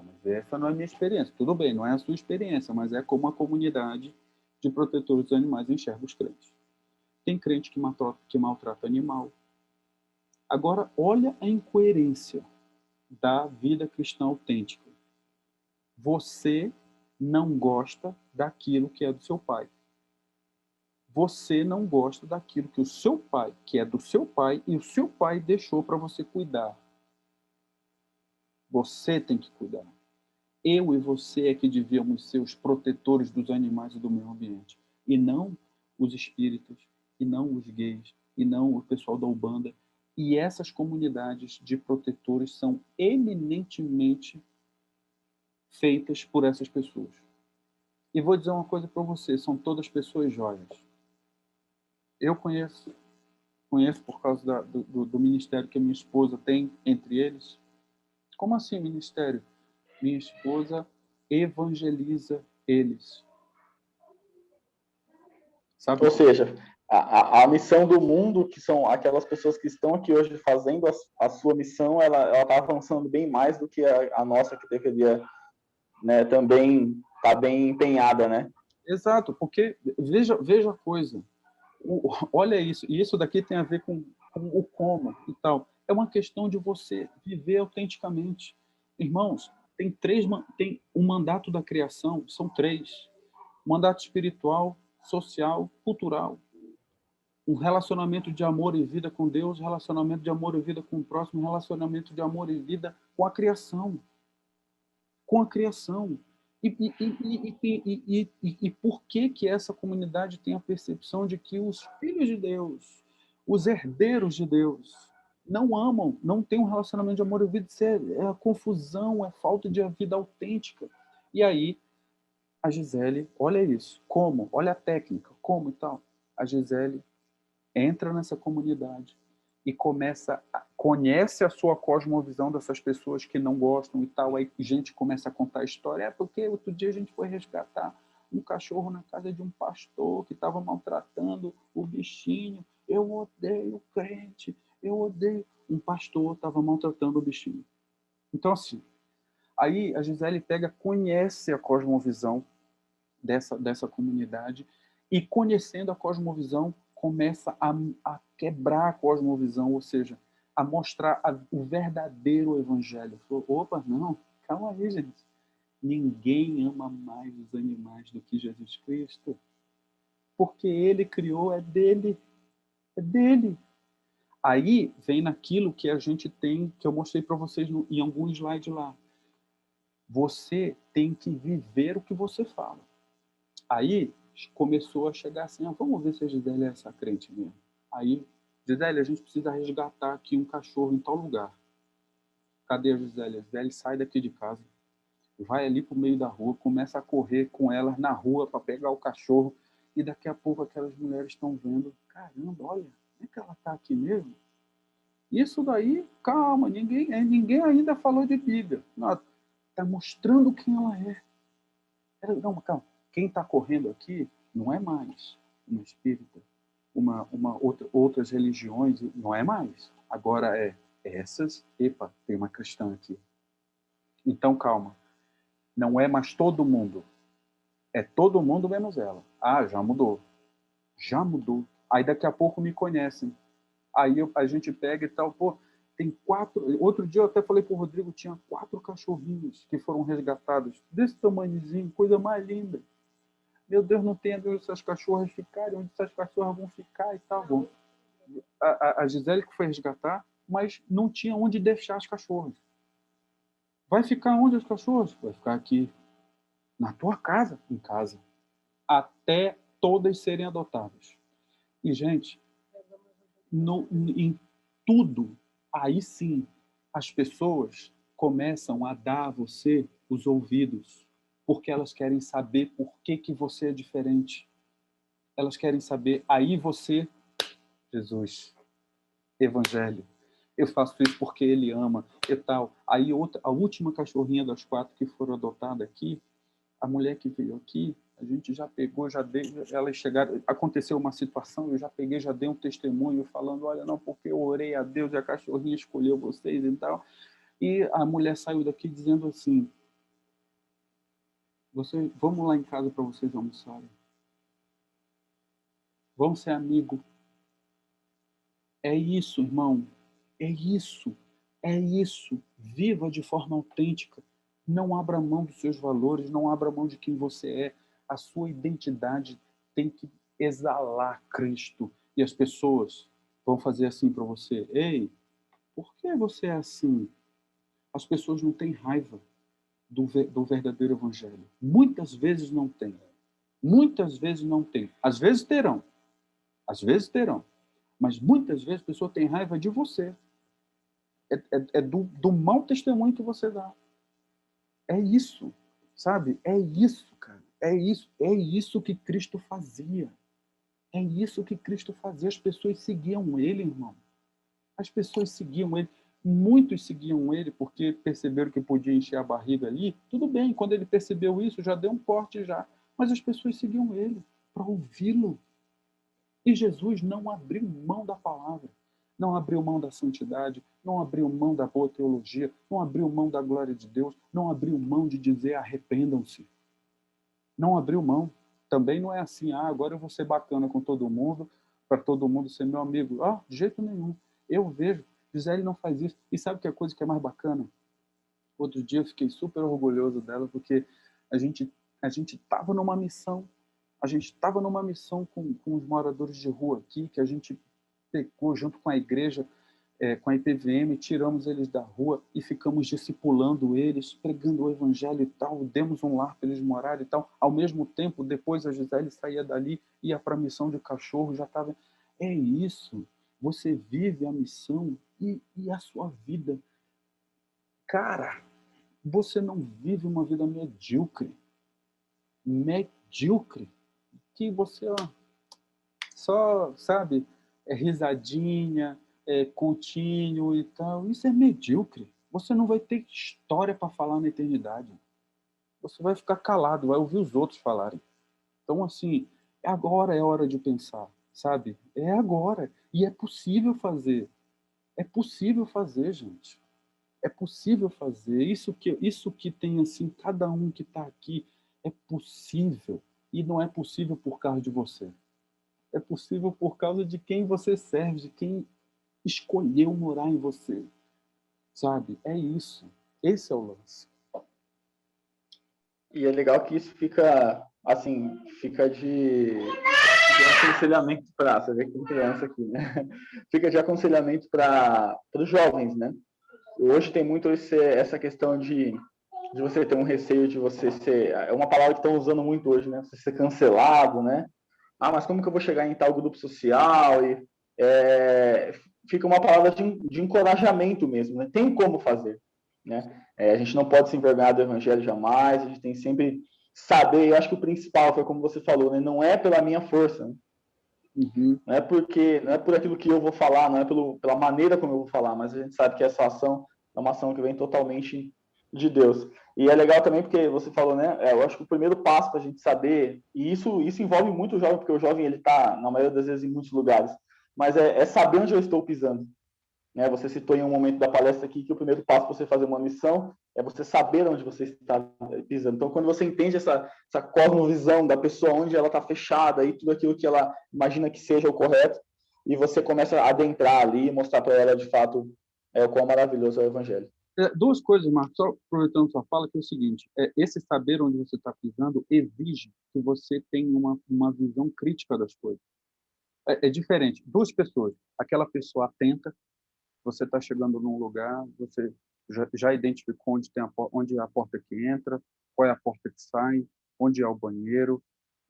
mas essa não é a minha experiência. Tudo bem, não é a sua experiência, mas é como a comunidade de protetores dos animais enxerga os crentes. Tem crente que maltrata animal. Agora, olha a incoerência da vida cristã autêntica. Você não gosta daquilo que é do seu pai. Você não gosta daquilo que o seu pai, que é do seu pai, e o seu pai deixou para você cuidar. Você tem que cuidar. Eu e você é que devíamos ser os protetores dos animais e do meio ambiente. E não os espíritos, e não os gays, e não o pessoal da Ubanda. E essas comunidades de protetores são eminentemente feitas por essas pessoas. E vou dizer uma coisa para você, são todas pessoas jóias. Eu conheço por causa do ministério que a minha esposa tem entre eles. Como assim ministério? Minha esposa evangeliza eles. Sabe? Ou seja, a missão do mundo, que são aquelas pessoas que estão aqui hoje fazendo a sua missão, ela está avançando bem mais do que a nossa, que deveria, né, também estar bem empenhada, né? Exato, porque veja a coisa. Olha isso, e isso daqui tem a ver com o como e tal. É uma questão de você viver autenticamente. Irmãos, tem um mandato da criação, são 3. Mandato espiritual, social, cultural. Um relacionamento de amor e vida com Deus, relacionamento de amor e vida com o próximo, relacionamento de amor e vida com a criação. Com a criação. E por que essa comunidade tem a percepção de que os filhos de Deus, os herdeiros de Deus, não amam, não têm um relacionamento de amor e vida? Isso é confusão, é falta de vida autêntica. E aí, a Gisele, olha isso, como? Olha a técnica, como e tal. A Gisele entra nessa comunidade e conhece a sua cosmovisão dessas pessoas que não gostam e tal, aí gente começa a contar a história, porque outro dia a gente foi resgatar um cachorro na casa de um pastor que estava maltratando o bichinho, eu odeio crente, eu odeio, um pastor estava maltratando o bichinho. Então assim, aí a Gisele conhece a cosmovisão dessa comunidade e conhecendo a cosmovisão começa a quebrar a cosmovisão, ou seja, a mostrar o verdadeiro evangelho. Falou, opa, não, calma aí, gente. Ninguém ama mais os animais do que Jesus Cristo. Porque ele criou, é dele. É dele. Aí vem naquilo que a gente tem, que eu mostrei para vocês em algum slide lá. Você tem que viver o que você fala. Aí começou a chegar assim, vamos ver se a Gisele é essa crente mesmo. Aí, Gisele, a gente precisa resgatar aqui um cachorro em tal lugar. Cadê a Gisele? A Gisele sai daqui de casa, vai ali pro meio da rua, começa a correr com elas na rua para pegar o cachorro, e daqui a pouco aquelas mulheres estão vendo, caramba, olha, como é que ela tá aqui mesmo? Isso daí, calma, ninguém ainda falou de Bíblia. Está mostrando quem ela é. Não, calma. Quem está correndo aqui não é mais uma espírita, outras religiões, não é mais. Agora tem uma cristã aqui. Então, calma. Não é mais todo mundo. É todo mundo menos ela. Ah, já mudou. Já mudou. Aí daqui a pouco me conhecem. Aí a gente pega e tal, pô, tem 4... Outro dia eu até falei pro Rodrigo, tinha 4 cachorrinhos que foram resgatados, desse tamanhozinho, coisa mais linda. Meu Deus, não tem onde essas cachorras ficarem, onde essas cachorras vão ficar e tal. Bom, a Gisele que foi resgatar, mas não tinha onde deixar as cachorras. Vai ficar onde as cachorras? Vai ficar aqui, na tua casa, em casa, até todas serem adotadas. E, gente, em tudo, aí sim, as pessoas começam a dar a você os ouvidos, porque elas querem saber por que você é diferente. Elas querem saber, aí você, Jesus, Evangelho, eu faço isso porque ele ama e tal. Aí a última cachorrinha das 4 que foram adotadas aqui, a mulher que veio aqui, a gente já pegou, já dei, elas chegaram, aconteceu uma situação, eu já peguei, já dei um testemunho falando, olha, não, porque eu orei a Deus e a cachorrinha escolheu vocês e tal. E a mulher saiu daqui dizendo assim, vamos lá em casa para vocês almoçarem. Vamos ser amigos. É isso, irmão. É isso. É isso. Viva de forma autêntica. Não abra mão dos seus valores, não abra mão de quem você é. A sua identidade tem que exalar Cristo. E as pessoas vão fazer assim para você. Ei, por que você é assim? As pessoas não têm raiva do verdadeiro evangelho. Muitas vezes não têm. Muitas vezes não têm. Às vezes terão. Às vezes terão. Mas muitas vezes a pessoa tem raiva de você. É do mau testemunho que você dá. É isso, sabe? É isso, cara. É isso que Cristo fazia. É isso que Cristo fazia. As pessoas seguiam ele, irmão. As pessoas seguiam ele. Muitos seguiam ele porque perceberam que podia encher a barriga ali. Tudo bem, quando ele percebeu isso, já deu um corte já. Mas as pessoas seguiam ele para ouvi-lo. E Jesus não abriu mão da palavra. Não abriu mão da santidade, não abriu mão da boa teologia, não abriu mão da glória de Deus, não abriu mão de dizer arrependam-se. Não abriu mão. Também não é assim, agora eu vou ser bacana com todo mundo, para todo mundo ser meu amigo. De jeito nenhum. Eu vejo, Gisele não faz isso. E sabe que a coisa que é mais bacana? Outro dia eu fiquei super orgulhoso dela, porque a gente estava numa missão. A gente estava numa missão com os moradores de rua aqui, que a gente pegou junto com a igreja, com a IPVM, tiramos eles da rua e ficamos discipulando eles, pregando o evangelho e tal, demos um lar para eles morarem e tal. Ao mesmo tempo, depois a Gisele saía dali, ia para a missão de cachorro, já estava... É isso, você vive a missão e a sua vida. Cara, você não vive uma vida medíocre. Medíocre. Que você só, sabe, risadinha, contínuo e tal. Isso é medíocre. Você não vai ter história para falar na eternidade. Você vai ficar calado, vai ouvir os outros falarem. Então, assim, agora é hora de pensar, sabe? É agora. E é possível fazer. É possível fazer, gente. É possível fazer. Isso que tem, assim, cada um que está aqui, é possível. E não é possível por causa de você. É possível por causa de quem você serve, de quem escolheu morar em você. Sabe? É isso. Esse é o lance. E é legal que isso fica, assim, fica de aconselhamento para... Você vê que tem criança aqui, né? Fica de aconselhamento para os jovens, né? Hoje tem muito essa questão de você ter um receio de você ser... É uma palavra que estão usando muito hoje, né? Você ser cancelado, né? Mas como que eu vou chegar em tal grupo social? E fica uma palavra de encorajamento mesmo, né? Tem como fazer, né? A gente não pode se envergonhar do evangelho jamais, a gente tem sempre saber, eu acho que o principal foi como você falou, né? Não é pela minha força, né? Uhum. Não é por aquilo que eu vou falar, não é pela maneira como eu vou falar, mas a gente sabe que essa ação é uma ação que vem totalmente de Deus. E é legal também porque você falou, né? Eu acho que o primeiro passo para a gente saber, e isso envolve muito o jovem, porque o jovem ele está, na maioria das vezes, em muitos lugares, mas é saber onde eu estou pisando, né? Você citou em um momento da palestra aqui que o primeiro passo para você fazer uma missão é você saber onde você está pisando. Então, quando você entende essa cosmovisão da pessoa, onde ela está fechada e tudo aquilo que ela imagina que seja o correto, e você começa a adentrar ali e mostrar para ela, de fato, o quão maravilhoso é o Evangelho. Duas coisas, Marcos, só aproveitando sua fala, que é o seguinte, esse saber onde você está pisando exige que você tenha uma visão crítica das coisas. É diferente. Duas pessoas. Aquela pessoa atenta, você está chegando num lugar, você já identificou onde é a porta que entra, qual é a porta que sai, onde é o banheiro,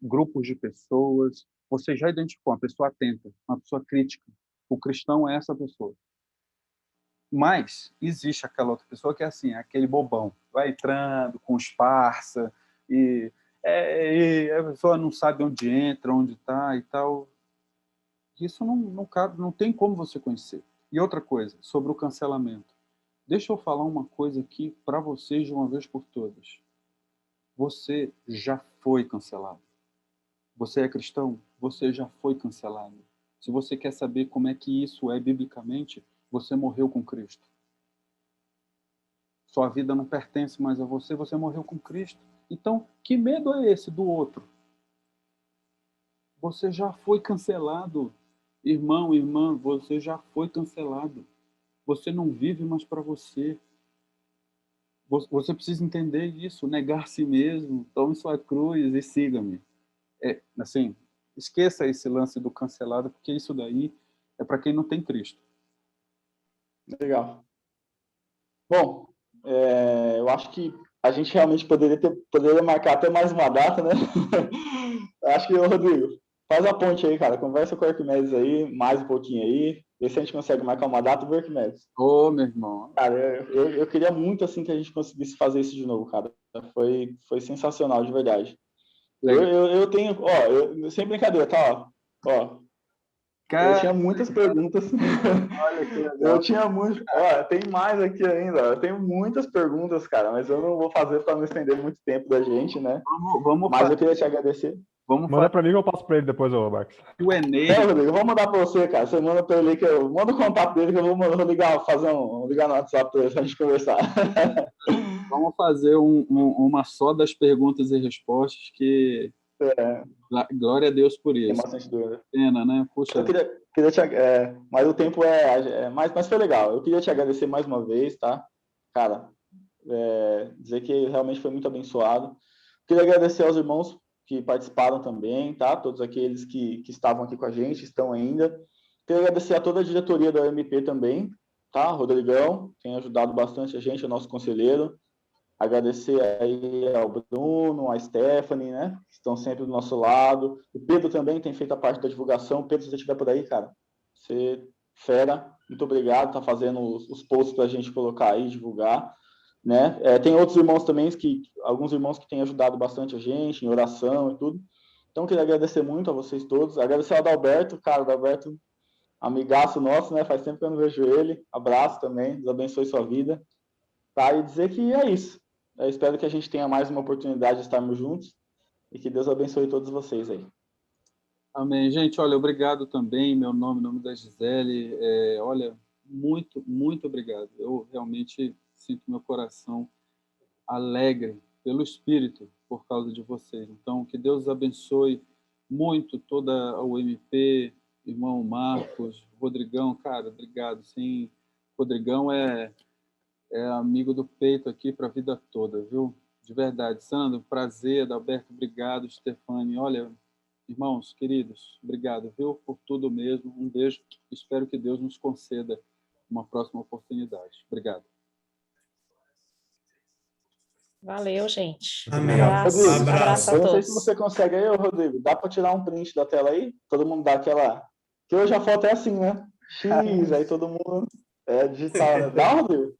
grupos de pessoas. Você já identificou uma pessoa atenta, uma pessoa crítica. O cristão é essa pessoa. Mas existe aquela outra pessoa que é assim, é aquele bobão, vai entrando com os parça e a pessoa não sabe onde entra, onde está e tal. Isso não cabe, não tem como você conhecer. E outra coisa, sobre o cancelamento. Deixa eu falar uma coisa aqui para vocês de uma vez por todas. Você já foi cancelado. Você é cristão? Você já foi cancelado. Se você quer saber como é que isso é biblicamente, você morreu com Cristo. Sua vida não pertence mais a você, você morreu com Cristo. Então, que medo é esse do outro? Você já foi cancelado. Irmão, irmã, você já foi cancelado. Você não vive mais para você. Você precisa entender isso, negar a si mesmo, tome sua cruz e siga-me. Assim, esqueça esse lance do cancelado, porque isso daí é para quem não tem Cristo. Legal. Bom, eu acho que a gente realmente poderia marcar até mais uma data, né? Acho que, Rodrigo, faz a ponte aí, cara. Conversa com o Arquimedes aí, mais um pouquinho aí. Vê se a gente consegue marcar uma data do Arquimedes. Ô, meu irmão. Cara, eu queria muito, assim, que a gente conseguisse fazer isso de novo, cara. Foi sensacional, de verdade. Eu tenho, sem brincadeira, tá? Eu tinha muitas perguntas. Olha que legal. Eu tinha muito. Tem mais aqui ainda. Eu tenho muitas perguntas, cara, mas eu não vou fazer para não estender muito tempo da gente, né? Mas eu queria te agradecer. Manda para mim que eu passo para ele depois, Marcos. O Enem. Rodrigo, eu vou mandar para você, cara. Você manda para ele que eu mando o contato dele que eu vou ligar no WhatsApp para ele pra gente conversar. Vamos fazer uma só das perguntas e respostas que glória a Deus por isso. Tem bastante dúvida. Pena, né? Puxa. Eu queria te, mas o tempo mas foi legal. Eu queria te agradecer mais uma vez, tá? Cara, dizer que realmente foi muito abençoado. Queria agradecer aos irmãos que participaram também, tá? Todos aqueles que estavam aqui com a gente, estão ainda. Queria agradecer a toda a diretoria da OMP também, tá? Rodrigão, tem ajudado bastante a gente, o nosso conselheiro. Agradecer aí ao Bruno, à Stephanie, né? Que estão sempre do nosso lado. O Pedro também tem feito a parte da divulgação. Pedro, se você estiver por aí, cara, você fera. Muito obrigado, tá fazendo os posts para a gente colocar aí, divulgar. Né? Tem outros irmãos também, alguns irmãos que têm ajudado bastante a gente em oração e tudo. Então, queria agradecer muito a vocês todos. Agradecer ao Adalberto, cara, o Adalberto, amigaço nosso, né? Faz tempo que eu não vejo ele. Abraço também, Deus abençoe sua vida. Tá? E dizer que é isso. Eu espero que a gente tenha mais uma oportunidade de estarmos juntos e que Deus abençoe todos vocês aí. Amém. Gente, olha, obrigado também, em nome da Gisele. Olha, muito, muito obrigado. Eu realmente sinto meu coração alegre pelo Espírito por causa de vocês. Então, que Deus abençoe muito toda a UMP, irmão Marcos, Rodrigão, cara, obrigado. Sim, Rodrigão é amigo do peito aqui para a vida toda, viu? De verdade. Sandro, prazer. Adalberto, obrigado. Stefane, olha, irmãos queridos, obrigado, viu? Por tudo mesmo. Um beijo. Espero que Deus nos conceda uma próxima oportunidade. Obrigado. Valeu, gente. Amém. Abraço a Eu não sei todos. se você consegue aí, Rodrigo. Dá para tirar um print da tela aí? Todo mundo dá aquela... Que hoje a foto é assim, né? X, aí todo mundo... digital, né? Dá, Rodrigo?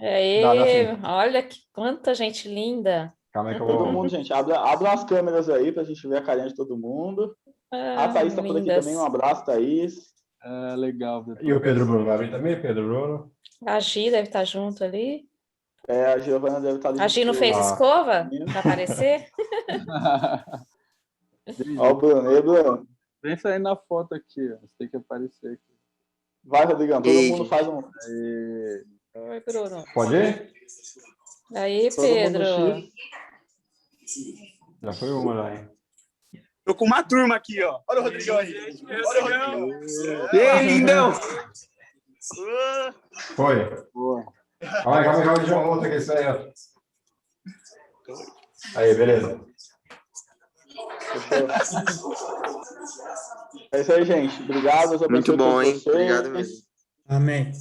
Olha quanta gente linda. Calma aí que eu Todo vou... mundo, gente, abre as câmeras aí pra gente ver a carinha de todo mundo. A Thaís tá por aqui também, um abraço, Thaís. Legal. E o Pedro Bruno vai vir também, Pedro Bruno? A Gi deve estar junto ali. A Giovana deve estar ali. A Gi não fez escova para aparecer? Ó o Bruno, Bruno. Vem sair na foto aqui, ó. Você tem que aparecer aqui. Vai, Rodrigão, todo mundo faz um. Oi, Bruno. Pode ir? Aí, Todo mundo Pedro. X. Já foi uma lá, hein? Tô com uma turma aqui, ó. Olha o Rodrigão aí. Olha o Rodrigão. E aí, lindão? Foi. Boa. Calma aí, deixa eu outra aqui, isso aí, ó. Aí, beleza. É isso aí, gente. Obrigado. Deus abençoe Muito bom, todos hein? vocês. Obrigado mesmo. Amém.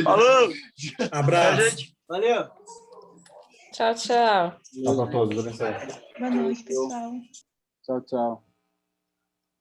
Falou! Abraço. Valeu! Tchau, tchau. Tchau pra todos, Deus abençoe. Boa noite, pessoal. Tchau, tchau.